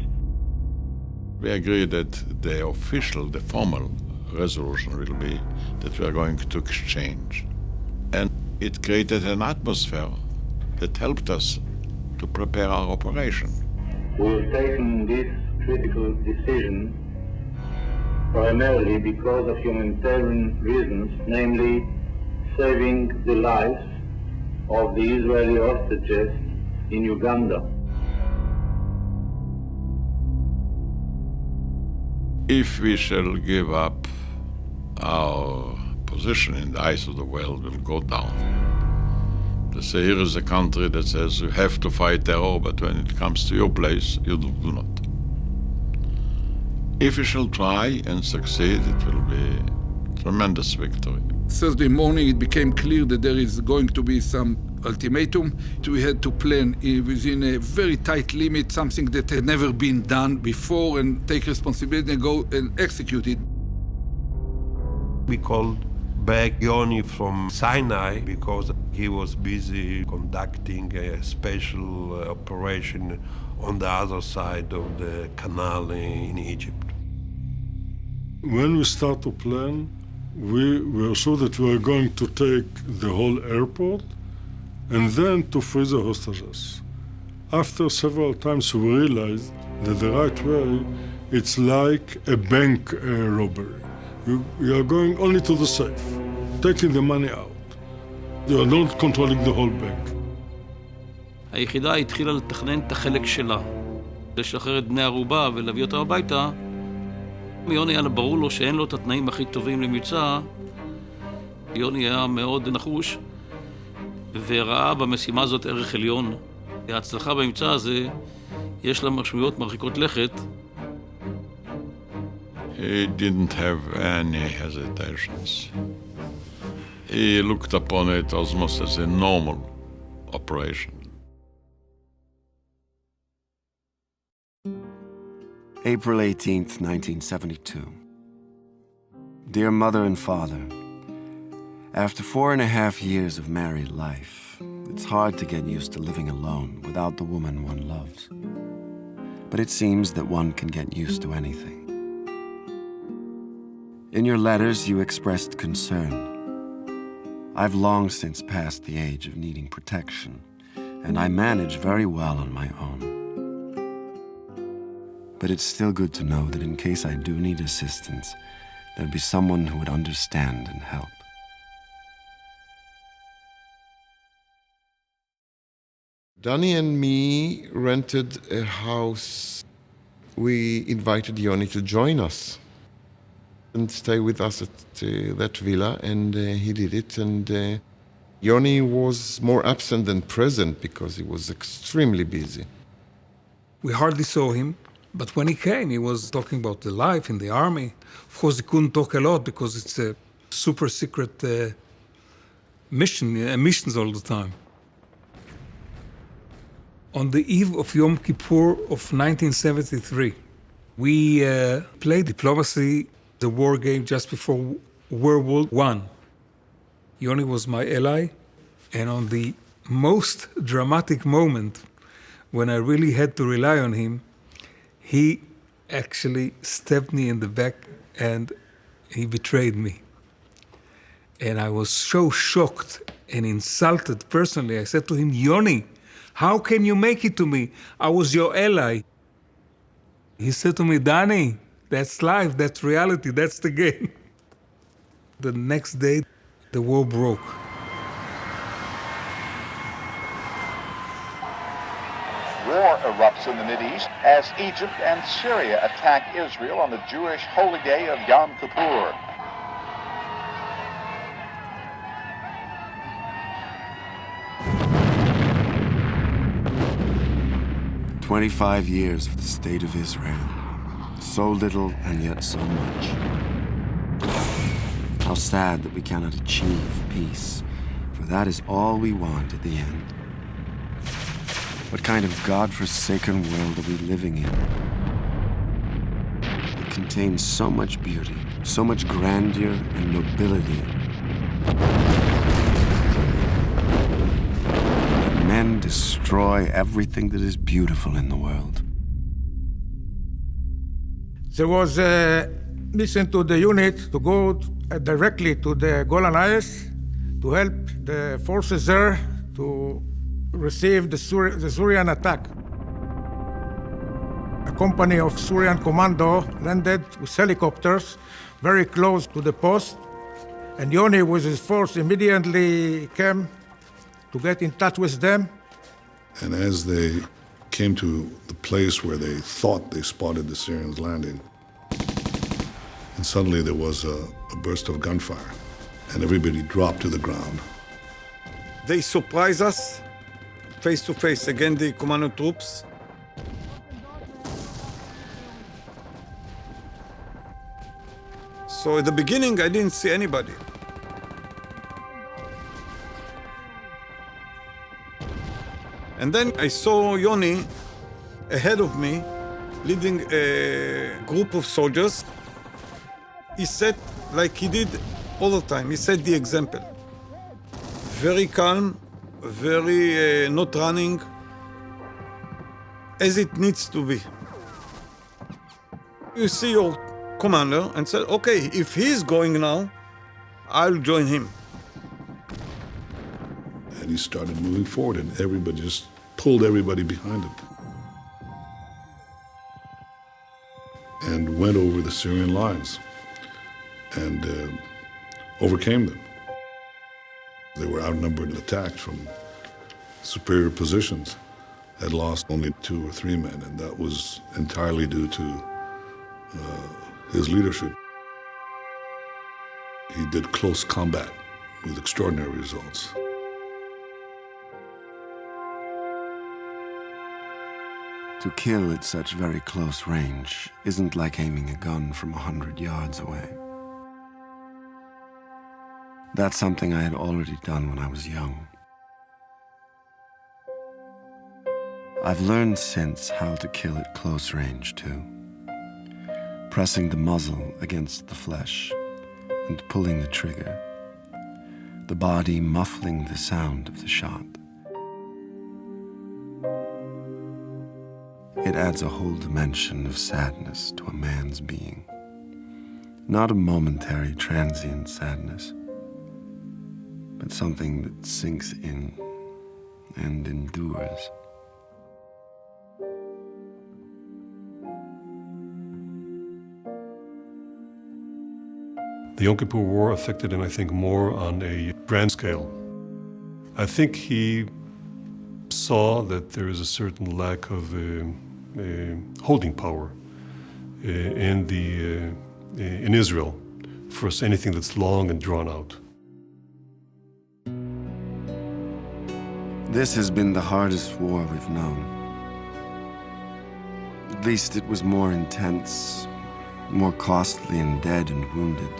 Speaker 12: We agree that the formal resolution will be that we are going to exchange. And it created an atmosphere that helped us to prepare our operation.
Speaker 11: We've taken this critical decision primarily because of humanitarian reasons, namely saving the lives of the Israeli hostages in Uganda.
Speaker 12: If we shall give up our position in the eyes of the world will go down. They say here is a country that says you have to fight terror, but when it comes to your place, you do not. If we shall try and succeed, it will be a tremendous victory.
Speaker 13: Thursday morning, it became clear that there is going to be some ultimatum. We had to plan within a very tight limit, something that had never been done before, and take responsibility and go and execute it.
Speaker 4: We called back Yoni from Sinai because he was busy conducting a special operation on the other side of the canal in Egypt.
Speaker 8: When we start to plan, we were sure that we were going to take the whole airport and then to free the hostages. After several times we realized that the right way, it's like a bank robbery. You are going only to the safe, taking the money out. You are not controlling the whole bank.
Speaker 23: היחידה התחילה לתכנן את החלק שלה, לשחרר את בני ערובה ולהביא אותם הביתה. יוני היה ברור לו שאין לו את התנאים הכי טובים למבצע. יוני היה מאוד נחוש וראה במשימה הזאת ערך עליון. ההצלחה במבצע הזה יש לה משמעויות מרחיקות לכת.
Speaker 12: He didn't have any hesitations. He looked upon it almost as a normal operation.
Speaker 2: April 18th, 1972. Dear Mother and Father, after 4.5 years of married life, it's hard to get used to living alone without the woman one loves. But it seems that one can get used to anything. In your letters, you expressed concern. I've long since passed the age of needing protection, and I manage very well on my own. But it's still good to know that in case I do need assistance, there'd be someone who would understand and help.
Speaker 9: Danny and me rented a house. We invited Yoni to join us and stay with us at that villa, and he did it. And Yoni was more absent than present because he was extremely busy.
Speaker 13: We hardly saw him, but when he came, he was talking about the life in the army. Of course, he couldn't talk a lot because it's a super secret missions all the time. On the eve of Yom Kippur of 1973, we played diplomacy, the war game just before World War I. Yoni was my ally, and on the most dramatic moment, when I really had to rely on him, he actually stabbed me in the back and he betrayed me. And I was so shocked and insulted personally. I said to him, Yoni, how can you make it to me? I was your ally. He said to me, Danny, that's life, that's reality, that's the game. The next day, the war broke.
Speaker 24: War erupts in the Mideast as Egypt and Syria attack Israel on the Jewish holy day of Yom Kippur.
Speaker 2: "25 years of the state of Israel. So little and yet so much. How sad that we cannot achieve peace, for that is all we want at the end. What kind of God-forsaken world are we living in? It contains so much beauty, so much grandeur and nobility. That men destroy everything that is beautiful in the world."
Speaker 25: There was a mission to the unit to go directly to the Golan Heights to help the forces there to receive the Syrian attack. A company of Syrian Commandos landed with helicopters very close to the post, and Yoni with his force immediately came to get in touch with them.
Speaker 5: And as they came to the place where they thought they spotted the Syrians landing, And suddenly there was a burst of gunfire, and everybody dropped to the ground.
Speaker 7: They surprised us face to face against the commando troops. So at the beginning, I didn't see anybody. And then I saw Yoni ahead of me, leading a group of soldiers. He said, like he did all the time, he set the example. Very calm, very not running, as it needs to be. You see your commander and said, okay, if he's going now, I'll join him.
Speaker 5: And he started moving forward, and everybody just pulled everybody behind him. And went over the Syrian lines and overcame them. They were outnumbered and attacked from superior positions, had lost only 2 or 3 men, and that was entirely due to his leadership. He did close combat with extraordinary results.
Speaker 2: To kill at such very close range isn't like aiming a gun from 100 yards away. That's something I had already done when I was young. I've learned since how to kill at close range, too. Pressing the muzzle against the flesh and pulling the trigger, the body muffling the sound of the shot. It adds a whole dimension of sadness to a man's being. Not a momentary, transient sadness, but something that sinks in and endures.
Speaker 14: The Yom Kippur War affected him, I think, more on a grand scale. I think he saw that there is a certain lack of holding power in Israel for anything that's long and drawn out.
Speaker 2: This has been the hardest war we've known. At least it was more intense, more costly in dead and wounded.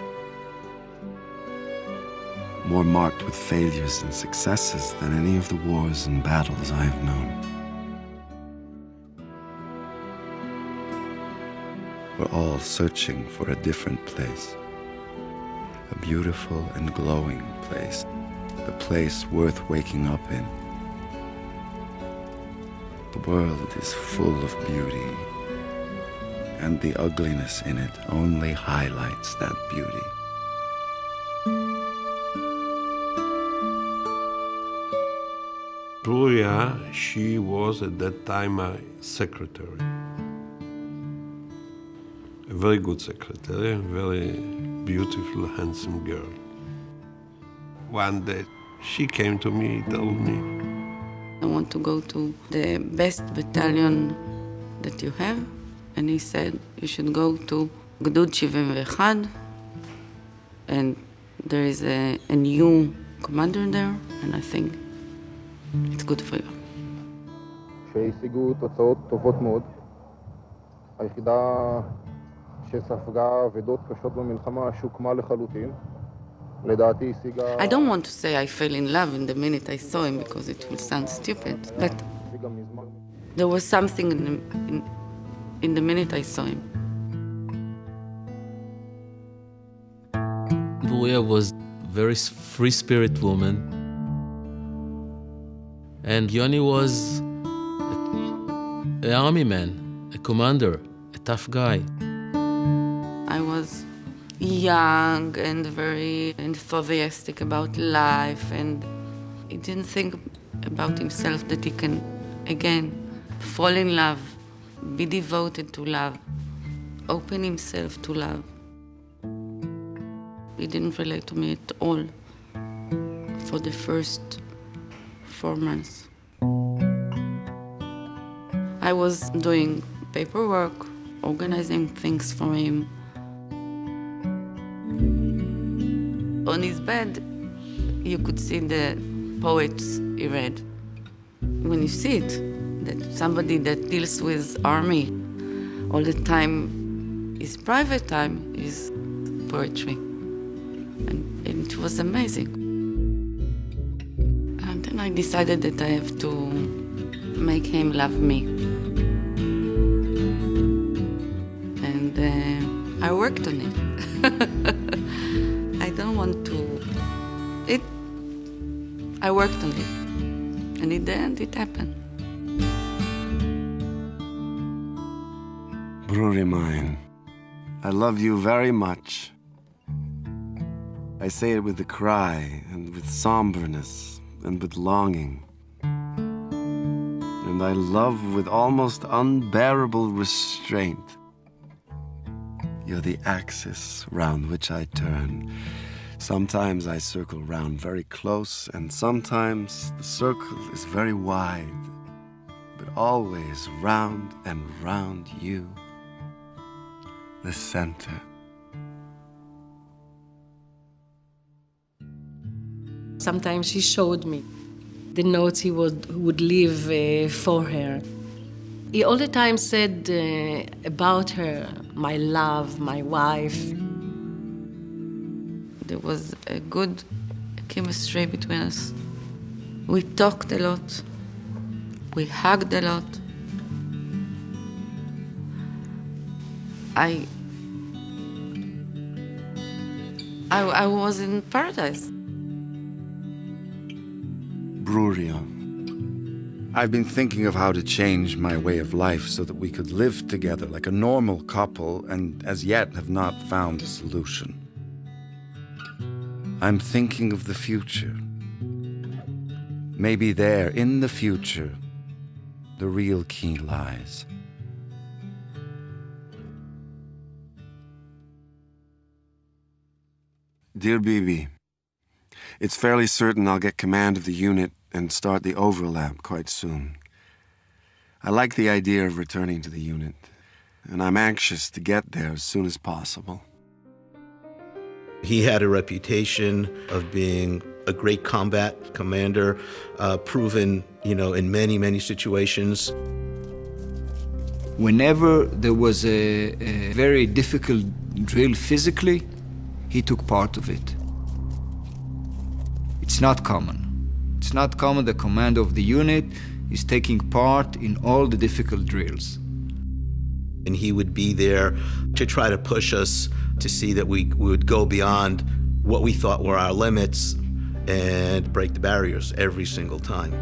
Speaker 2: More marked with failures and successes than any of the wars and battles I have known. We're all searching for a different place. A beautiful and glowing place. A place worth waking up in. The world is full of beauty, and the ugliness in it only highlights that beauty.
Speaker 4: Bruria, she was at that time my secretary. A very good secretary, very beautiful, handsome girl. One day, she came to me, told me,
Speaker 15: I want to go to the best battalion that you have. And he said, you should go to Gdud 71, and there is a new commander there, and I think it's good for you.
Speaker 17: שהשיגו תוצאות טובות מאוד. היחידה שספגה אבדות קשות במלחמה שהוקמה לחלוטין. לדעתי השיגה...
Speaker 15: I don't want to say I fell in love in the minute I saw him because it will sound stupid, but there was something in the minute I saw him.
Speaker 18: Bruria was a very free-spirit woman. And Yoni was an army man, a commander, a tough guy.
Speaker 15: I was young and very enthusiastic about life, and he didn't think about himself that he can, again, fall in love, be devoted to love, open himself to love. He didn't relate to me at all for the first 4 months. I was doing paperwork, organizing things for him. on his bed, you could see the poets he read. When you see it, that somebody that deals with army all the time, his private time is poetry. And it was amazing. And then I decided that I have to make him love me. And I worked on it. I don't want to... I worked on it. And in the end, it happened.
Speaker 2: Bruri mine, I love you very much. I say it with a cry, and with somberness, and with longing. And I love with almost unbearable restraint. You're the axis round which I turn. Sometimes I circle round very close, and sometimes the circle is very wide, but always round and round you, the center.
Speaker 16: Sometimes he showed me the notes he would leave for her. He all the time said about her, my love, my wife.
Speaker 15: There was a good chemistry between us. We talked a lot. We hugged a lot. I was in paradise.
Speaker 2: Bruria, I've been thinking of how to change my way of life so that we could live together like a normal couple, and as yet have not found a solution. I'm thinking of the future. Maybe there, in the future, the real key lies. Dear Bibi, it's fairly certain I'll get command of the unit and start the overlap quite soon. I like the idea of returning to the unit, and I'm anxious to get there as soon as possible.
Speaker 19: He had a reputation of being a great combat commander, proven, in many, many situations.
Speaker 20: Whenever there was a very difficult drill physically, he took part of it. It's not common. It's not common the commander of the unit is taking part in all the difficult drills.
Speaker 19: And he would be there to try to push us to see that we would go beyond what we thought were our limits and break the barriers every single time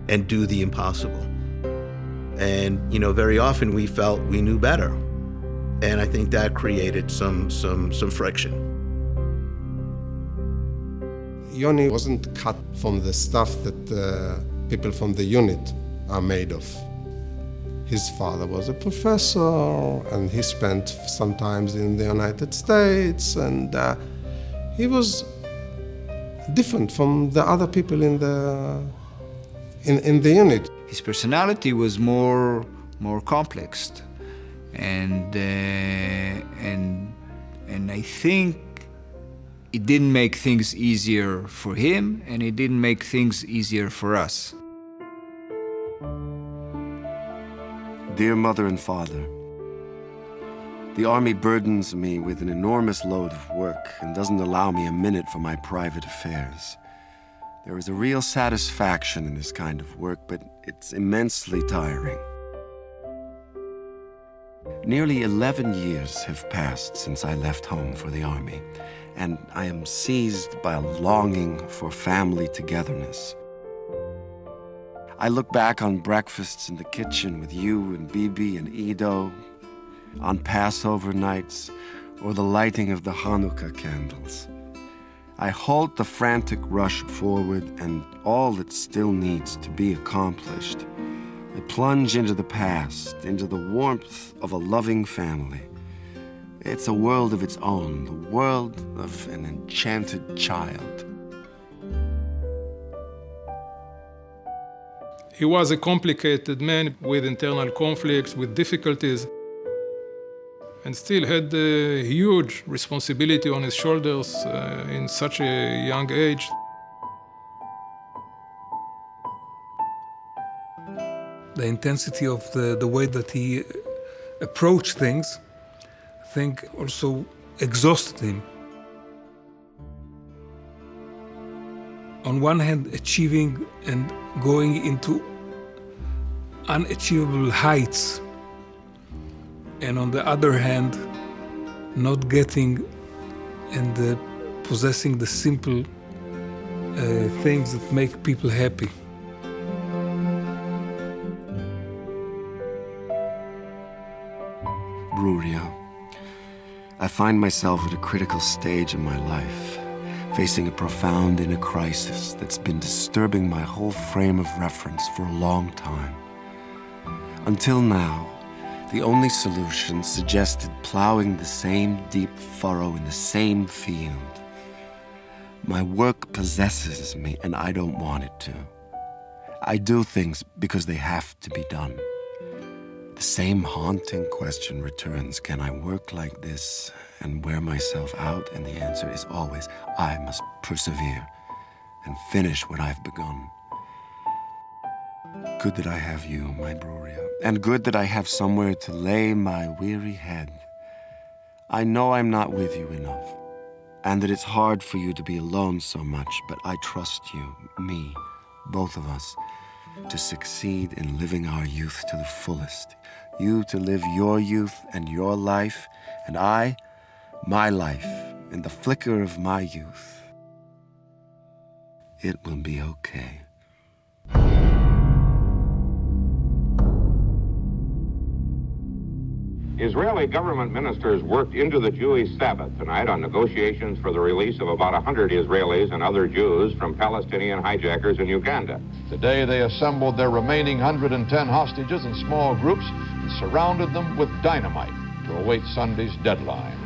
Speaker 19: and do the impossible. And, very often we felt we knew better. And I think that created some friction.
Speaker 21: Yoni wasn't cut from the stuff that people from the unit are made of. His father was a professor, and he spent sometimes in the United States, and he was different from the other people in the unit.
Speaker 20: His personality was more complex, and I think it didn't make things easier for him, and it didn't make things easier for us.
Speaker 2: Dear Mother and Father, the Army burdens me with an enormous load of work and doesn't allow me a minute for my private affairs. There is a real satisfaction in this kind of work, but it's immensely tiring. Nearly 11 years have passed since I left home for the Army, and I am seized by a longing for family togetherness. I look back on breakfasts in the kitchen with you and Bibi and Ido, on Passover nights, or the lighting of the Hanukkah candles. I halt the frantic rush forward and all that still needs to be accomplished. I plunge into the past, into the warmth of a loving family. It's a world of its own, the world of an enchanted child.
Speaker 22: He was a complicated man with internal conflicts, with difficulties.
Speaker 1: and still had a huge responsibility on his shoulders in such a young age. The intensity of the way that he approached things, I think, also exhausted him. On one hand, achieving and going into unachievable heights, and on the other hand, not getting and possessing the simple things that make people happy.
Speaker 2: Bruria, I find myself at a critical stage in my life, facing a profound inner crisis that's been disturbing my whole frame of reference for a long time. Until now, the only solution suggested plowing the same deep furrow in the same field. My work possesses me, and I don't want it to. I do things because they have to be done. The same haunting question returns, can I work like this and wear myself out? And the answer is always, I must persevere and finish what I've begun. Good that I have you, my Bruria, and good that I have somewhere to lay my weary head. I know I'm not with you enough, and that it's hard for you to be alone so much, but I trust you, me, both of us, to succeed in living our youth to the fullest. You to live your youth and your life, and I, my life, in the flicker of my youth. It will be okay.
Speaker 3: Israeli government ministers worked into the Jewish Sabbath tonight on negotiations for the release of about 100 Israelis and other Jews from Palestinian hijackers in Uganda.
Speaker 24: Today they assembled their remaining 110 hostages in small groups and surrounded them with dynamite to await Sunday's deadline.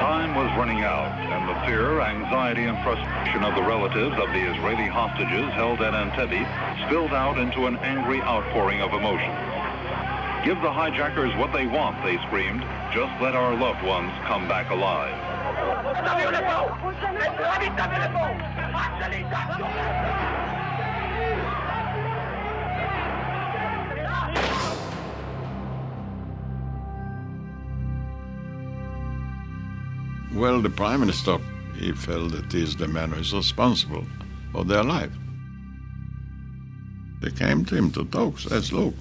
Speaker 6: Time was running out, and the fear, anxiety, and frustration of the relatives of the Israeli hostages held at Entebbe spilled out into an angry outpouring of emotion. Give the hijackers what they want, they screamed. Just let our loved ones come back alive.
Speaker 12: Well, the Prime Minister, he felt that he is the man who is responsible for their life. They came to him to talk, says, look,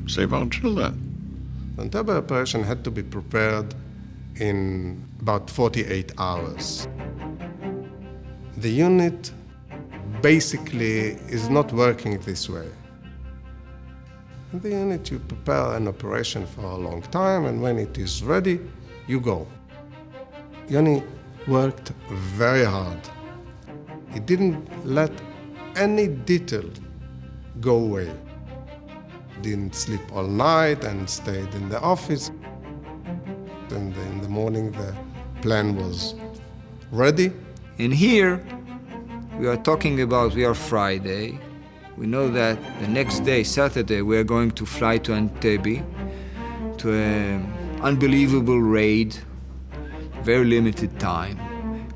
Speaker 12: save our children.
Speaker 21: The Entebbe operation had to be prepared in about 48 hours. The unit basically is not working this way. In the unit, you prepare an operation for a long time, and when it is ready, you go. Yoni worked very hard. He didn't let any detail go away. Didn't sleep all night and stayed in the office. And in the morning, the plan was ready.
Speaker 20: And here, we are talking about, we are Friday. We know that the next day, Saturday, we are going to fly to Entebbe, to an unbelievable raid, very limited time.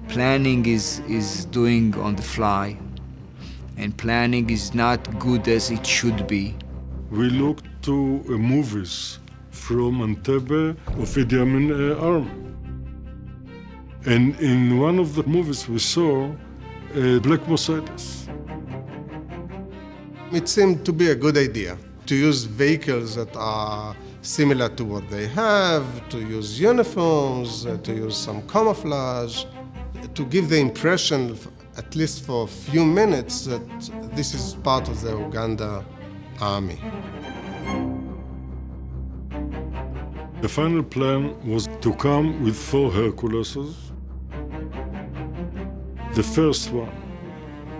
Speaker 20: Planning is doing on the fly, and planning is not good as it should be.
Speaker 8: We looked to movies from Entebbe of Idi Amin army. And in one of the movies we saw a black Mercedes.
Speaker 21: It seemed to be a good idea to use vehicles that are similar to what they have, to use uniforms, to use some camouflage, to give the impression, at least for a few minutes, that this is part of the Uganda army.
Speaker 8: The final plan was to come with 4 Herculeses. The first one,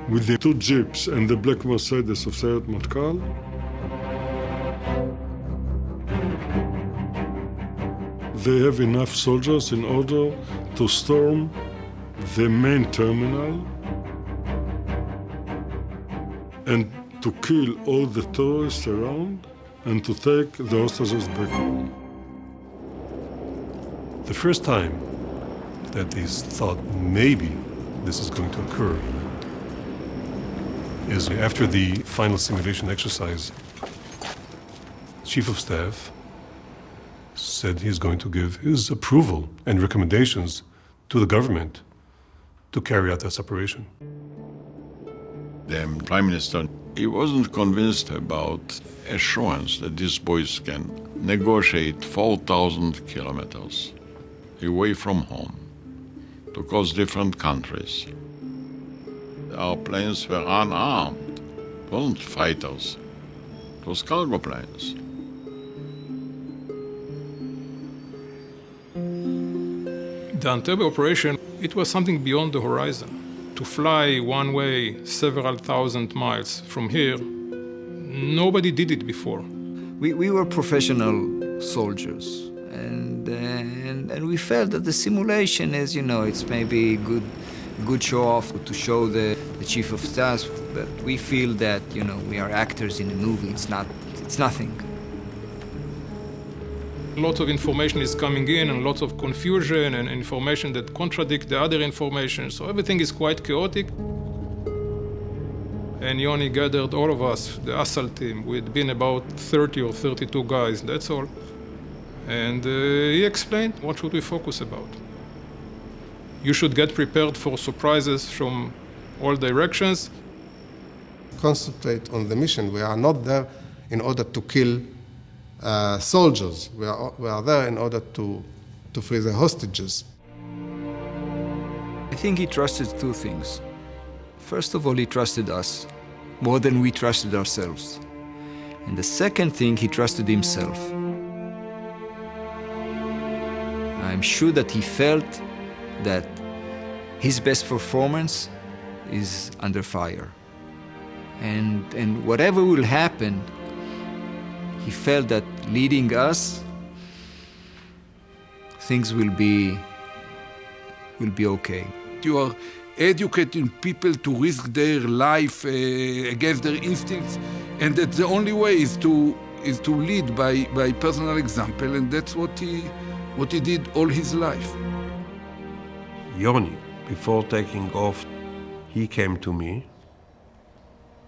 Speaker 8: with the 2 jeeps and the black Mercedes of Sayed Matkal. They have enough soldiers in order to storm the main terminal and to kill all the tourists around and to take the hostages back home.
Speaker 14: The first time that they thought maybe this is going to occur is after the final simulation exercise. Chief of Staff said he's going to give his approval and recommendations to the government to carry out this operation.
Speaker 12: The Prime Minister, he wasn't convinced about assurance that these boys can negotiate 4,000 kilometers away from home to cross different countries. Our planes were unarmed. It wasn't fighters. It was cargo planes.
Speaker 9: The Entebbe operation, it was something beyond the horizon. To fly one way several thousand miles from here, nobody did it before.
Speaker 20: We were professional soldiers, and we felt that the simulation is, it's maybe good show-off to show the chief of staff, but we feel that, we are actors in a movie. It's nothing.
Speaker 9: Lots of information is coming in and lots of confusion and information that contradict the other information. So everything is quite chaotic. And Yoni gathered all of us, the assault team. We'd been about 30 or 32 guys, that's all. And he explained what should we focus about. You should get prepared for surprises from all directions.
Speaker 21: Concentrate on the mission. We are not there in order to kill soldiers. We are there in order to free the hostages.
Speaker 20: I think he trusted two things. First of all, he trusted us more than we trusted ourselves. And the second thing, he trusted himself. I'm sure that he felt that his best performance is under fire. And whatever will happen, he felt that leading us, things will be okay.
Speaker 13: You are educating people to risk their life against their instincts, and that the only way is to lead by personal example, and that's what he did all his life.
Speaker 4: Yoni, before taking off, he came to me,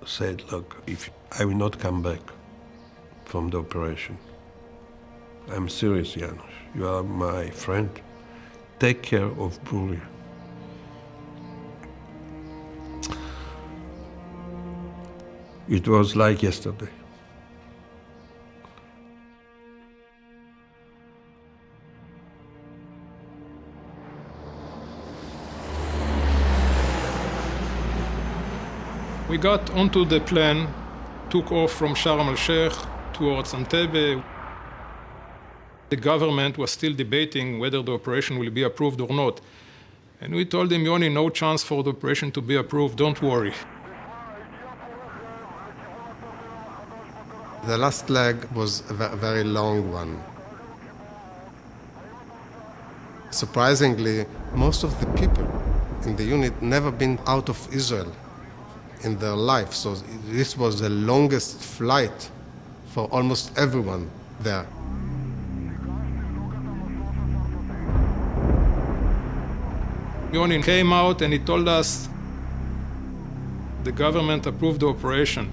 Speaker 4: said, look, if I will not come back from the operation, I'm serious, Janusz. You are my friend. Take care of Brulia. It was like yesterday.
Speaker 9: We got onto the plane, took off from Sharm el-Sheikh towards Entebbe. The government was still debating whether the operation will be approved or not. And we told him, Yoni, no chance for the operation to be approved, don't worry.
Speaker 21: The last leg was a very long one. Surprisingly, most of the people in the unit never been out of Israel in their life, so this was the longest flight for almost everyone there.
Speaker 9: Yoni came out and he told us the government approved the operation.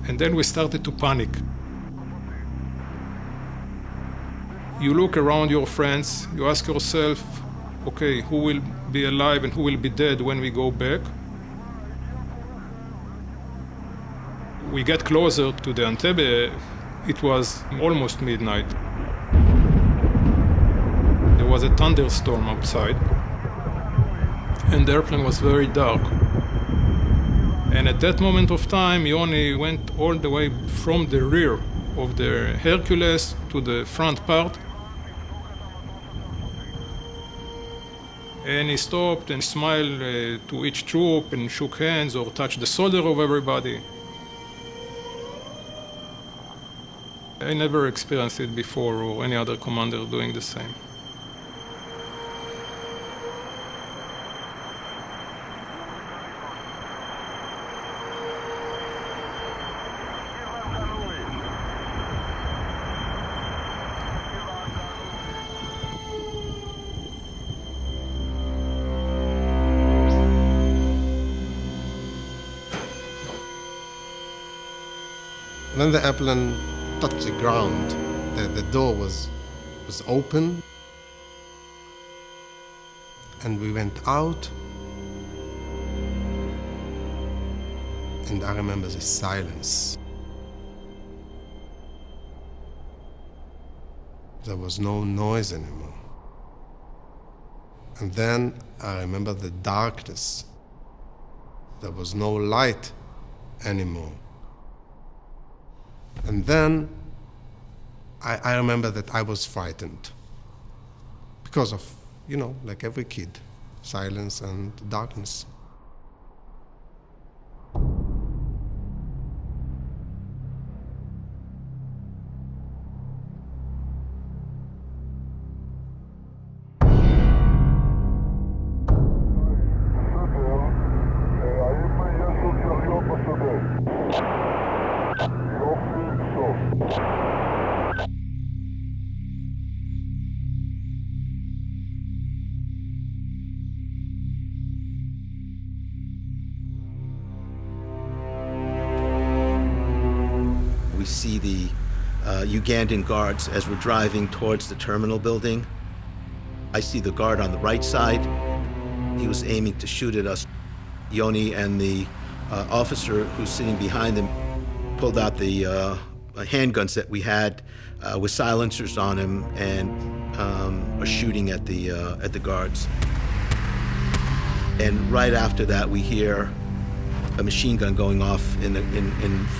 Speaker 9: And then we started to panic. You look around your friends, you ask yourself, okay, who will be alive and who will be dead when we go back? We get closer to the Entebbe, it was almost midnight. There was a thunderstorm outside, and the airplane was very dark. And at that moment of time, Yoni went all the way from the rear of the Hercules to the front part. And he stopped and smiled to each troop and shook hands or touched the shoulder of everybody. I never experienced it before, or any other commander doing the same.
Speaker 21: When the airplane touched the ground, the door was open, and we went out, and I remember the silence. There was no noise anymore. And then I remember the darkness. There was no light anymore. And then I remember that I was frightened because of, like every kid, silence and darkness.
Speaker 19: We see the Ugandan guards as we're driving towards the terminal building. I see the guard on the right side. He was aiming to shoot at us. Yoni and the officer who's sitting behind him pulled out the handguns that we had with silencers on them and are shooting at the guards. And right after that, we hear a machine gun going off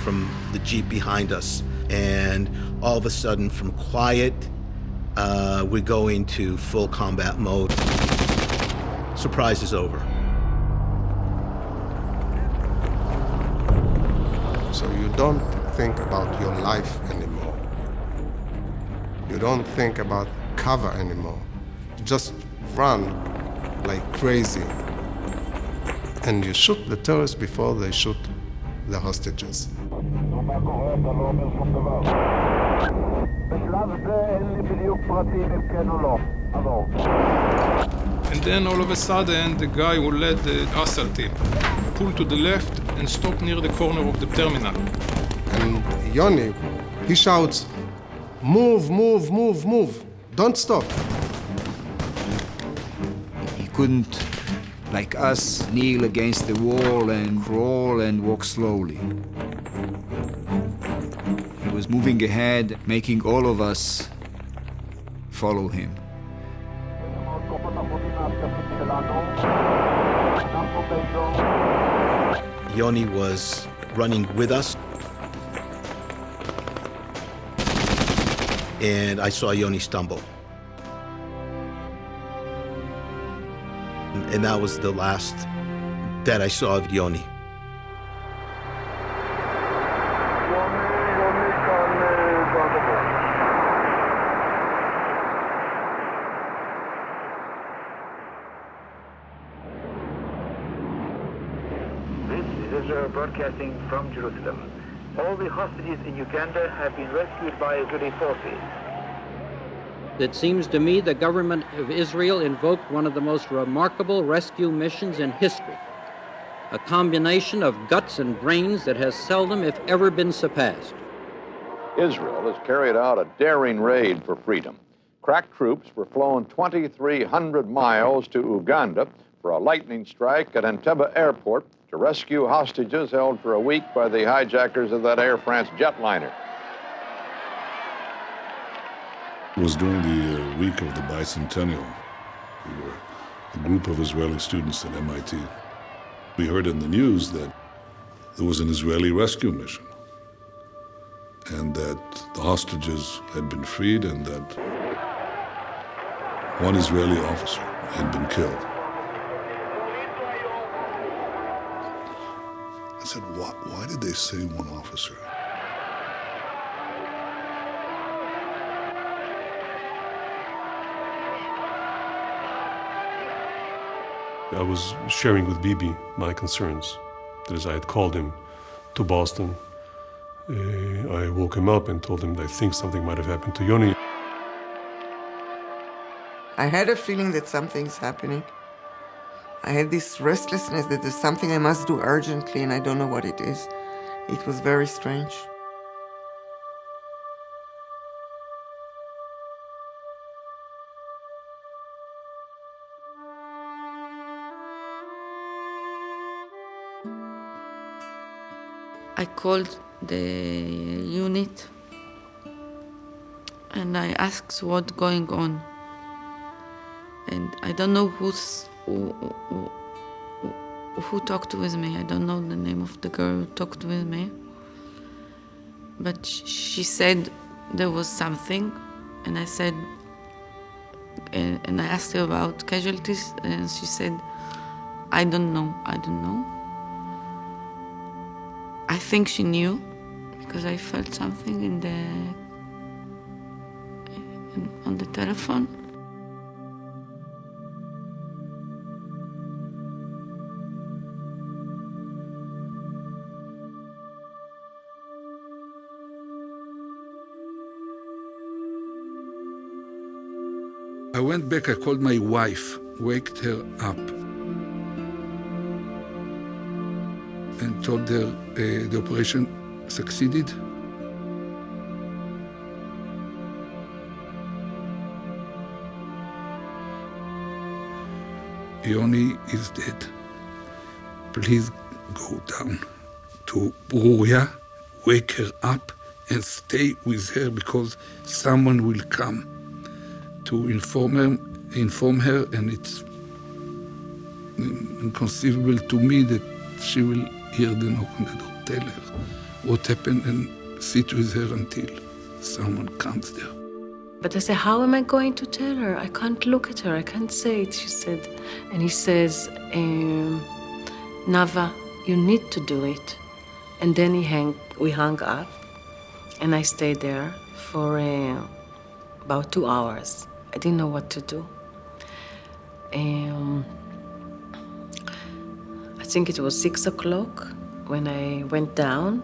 Speaker 19: from the Jeep behind us. And all of a sudden, from quiet, we go into full combat mode. Surprise is over.
Speaker 21: So you don't think about your life anymore. You don't think about cover anymore. You just run like crazy. And you shoot the terrorists before they shoot the hostages.
Speaker 9: And then all of a sudden, the guy who led the assault team pulled to the left and stopped near the corner of the terminal.
Speaker 21: And Yoni, he shouts, "Move, move, move, move. Don't stop."
Speaker 20: He couldn't, like us, kneel against the wall and crawl and walk slowly. He was moving ahead, making all of us follow him.
Speaker 19: Yoni was running with us. And I saw Yoni stumble. And that was the last that I saw of Yoni.
Speaker 10: This is Israel broadcasting from Jerusalem. All the hostages in Uganda have been rescued by Israeli forces.
Speaker 11: It seems to me the government of Israel invoked one of the most remarkable rescue missions in history, a combination of guts and brains that has seldom, if ever, been surpassed.
Speaker 24: Israel has carried out a daring raid for freedom. Crack troops were flown 2,300 miles to Uganda for a lightning strike at Entebbe airport to rescue hostages held for a week by the hijackers of that Air France jetliner.
Speaker 5: It was during the week of the bicentennial. We were a group of Israeli students at MIT. We heard in the news that there was an Israeli rescue mission and that the hostages had been freed and that one Israeli officer had been killed. I said, why did they say one officer?
Speaker 14: I was sharing with Bibi my concerns. That is, I had called him to Boston. I woke him up and told him that I think something might have happened to Yoni.
Speaker 22: I had a feeling that something's happening. I had this restlessness that there's something I must do urgently and I don't know what it is. It was very strange.
Speaker 15: I called the unit and I asked what's going on. And I don't know who talked with me. I don't know the name of the girl who talked with me. But she said there was something, and I said, and I asked her about casualties, and she said, I don't know. I think she knew, because I felt something on the telephone.
Speaker 13: I went back, I called my wife, waked her up, and told her the operation succeeded. Yoni is dead. Please go down to Bruria, wake her up, and stay with her because someone will come to inform her, and it's inconceivable to me that she will hear the knock on the door, tell her what happened, and sit with her until someone comes there.
Speaker 16: But I said, how am I going to tell her? I can't look at her, I can't say it, she said. And he says, Nava, you need to do it. And then we hung up, and I stayed there for about 2 hours. I didn't know what to do. I think it was 6 o'clock when I went down,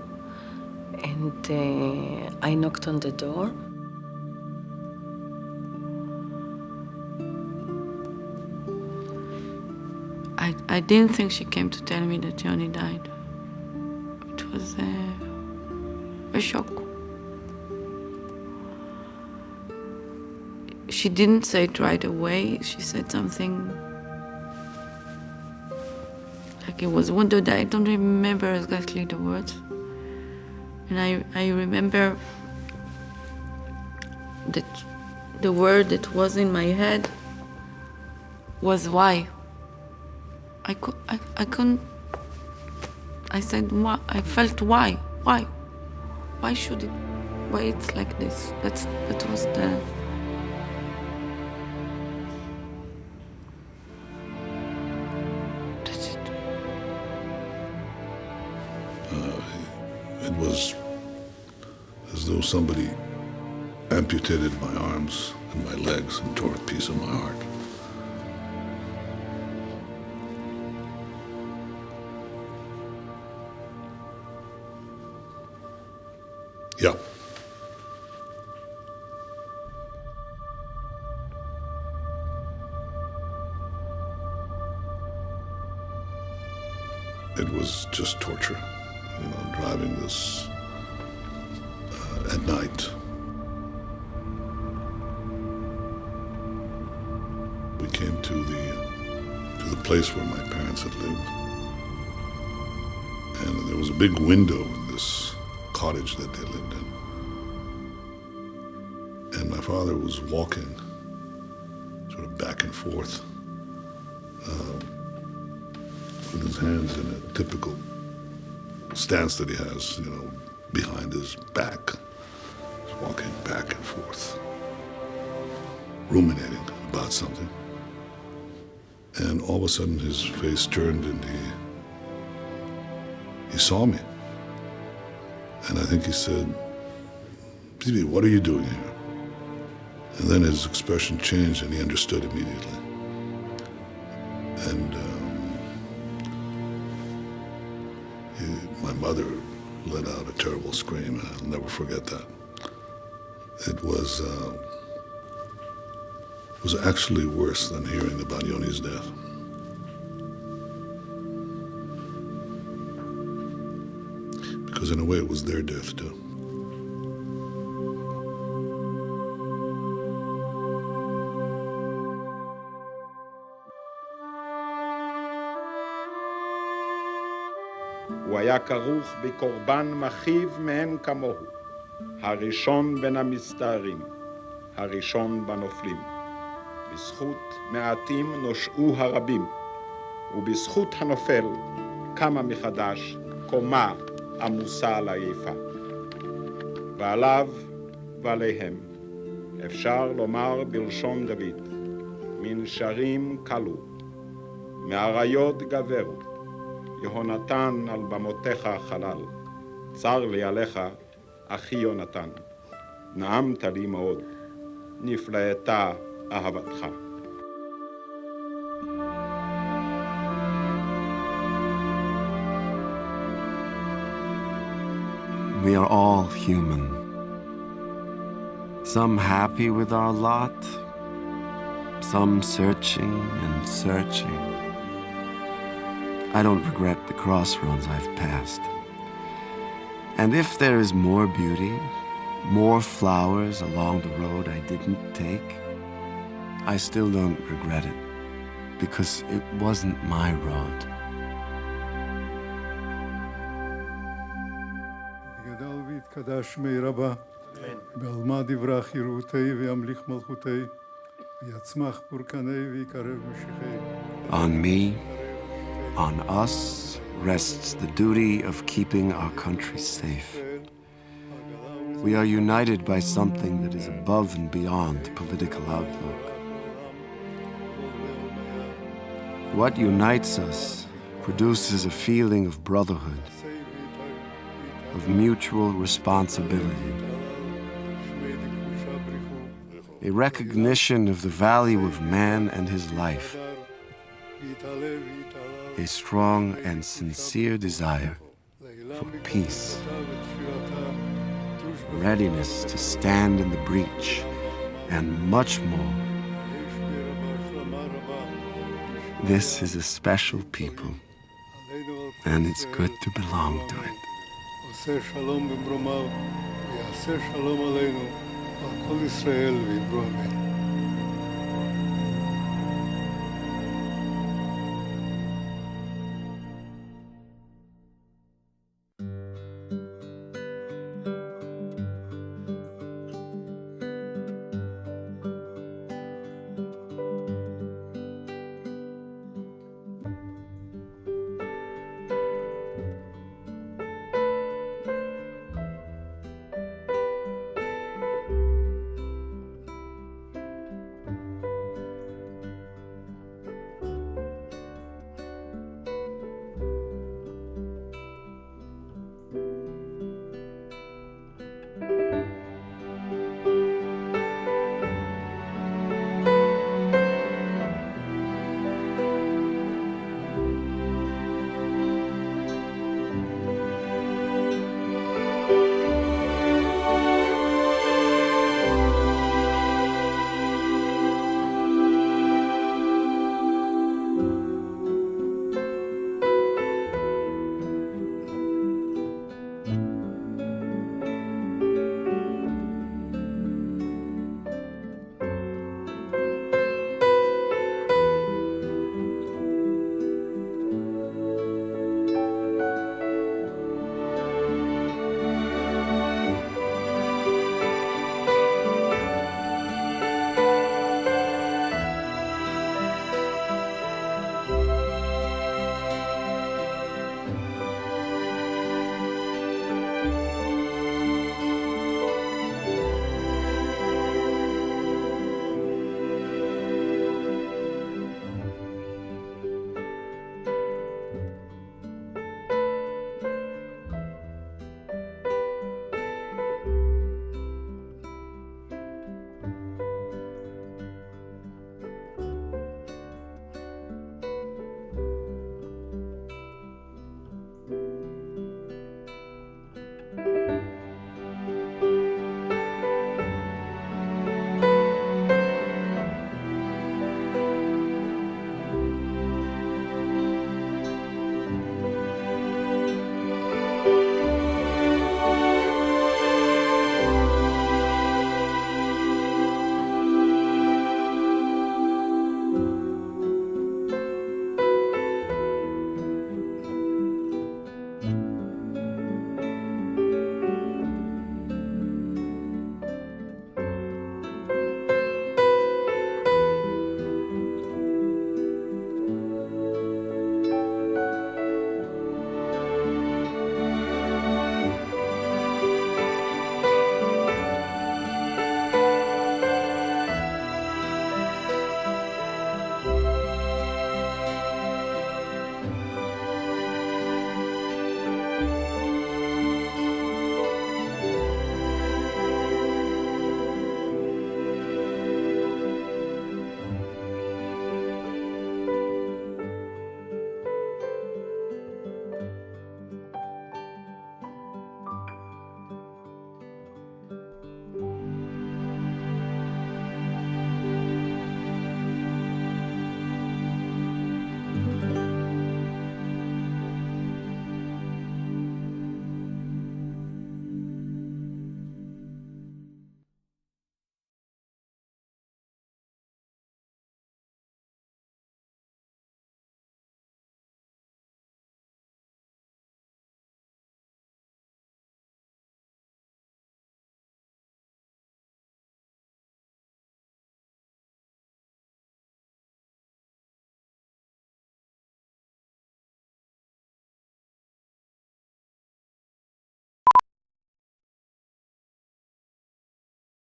Speaker 16: and I knocked on the door.
Speaker 15: I didn't think she came to tell me that Yoni died. It was a shock. She didn't say it right away. She said something like it was wounded. I don't remember exactly the words. And I remember that the word that was in my head was why. I couldn't. I said why. I felt why. Why should it? Why it's like this? That was the. That's it.
Speaker 5: It was as though somebody amputated my arms and my legs and tore a piece of my heart. Yeah. It was just torture, driving this at night. We came to the place where my parents had lived, and there was a big window in this cottage that they lived in. And my father was walking sort of back and forth with his hands in a typical stance that he has, behind his back. He's walking back and forth, ruminating about something. And all of a sudden his face turned and he saw me. And I think he said, "Bibi, what are you doing here?" And then his expression changed and he understood immediately. And my mother let out a terrible scream, and I'll never forget that. It was actually worse than hearing about Yoni's death. Because in a way it was their death too.
Speaker 7: הוא היה כרוך בקורבן מכאיב מאין כמוהו, הראשון בין המסתערים, הראשון בנופלים. בזכות מעטים נושעו הרבים, ובזכות הנופל קמה מחדש קומה עמוסה על העייפה. ועליו ועליהם אפשר לומר בלשון דוד, מנשרים כלו, מאריות גברו, יהונתן על במותיך חלל. צר לי עליך, אחי יונתן, נעמת לי מאוד, נפלאתה אהבתך.
Speaker 2: We are all human. Some happy with our lot, some searching and searching. I don't regret the crossroads I've passed. And if there is more beauty, more flowers along the road I didn't take, I still don't regret it, because it wasn't my road.
Speaker 17: קדש מי רבה, בעלמה דברה חירותי וימליך מלכותי, ויצמח פורקני ויקרב משיחי.
Speaker 2: On me, on us, rests the duty of keeping our country safe. We are united by something that is above and beyond political outlook. What unites us produces a feeling of brotherhood, of mutual responsibility, a recognition of the value of man and his life, a strong and sincere desire for peace, readiness to stand in the breach, and much more. This is a special people, and it's good to belong to it.
Speaker 17: עושה שלום במרומיו, ויעשה שלום עלינו, ועל כל ישראל וידברו אמן.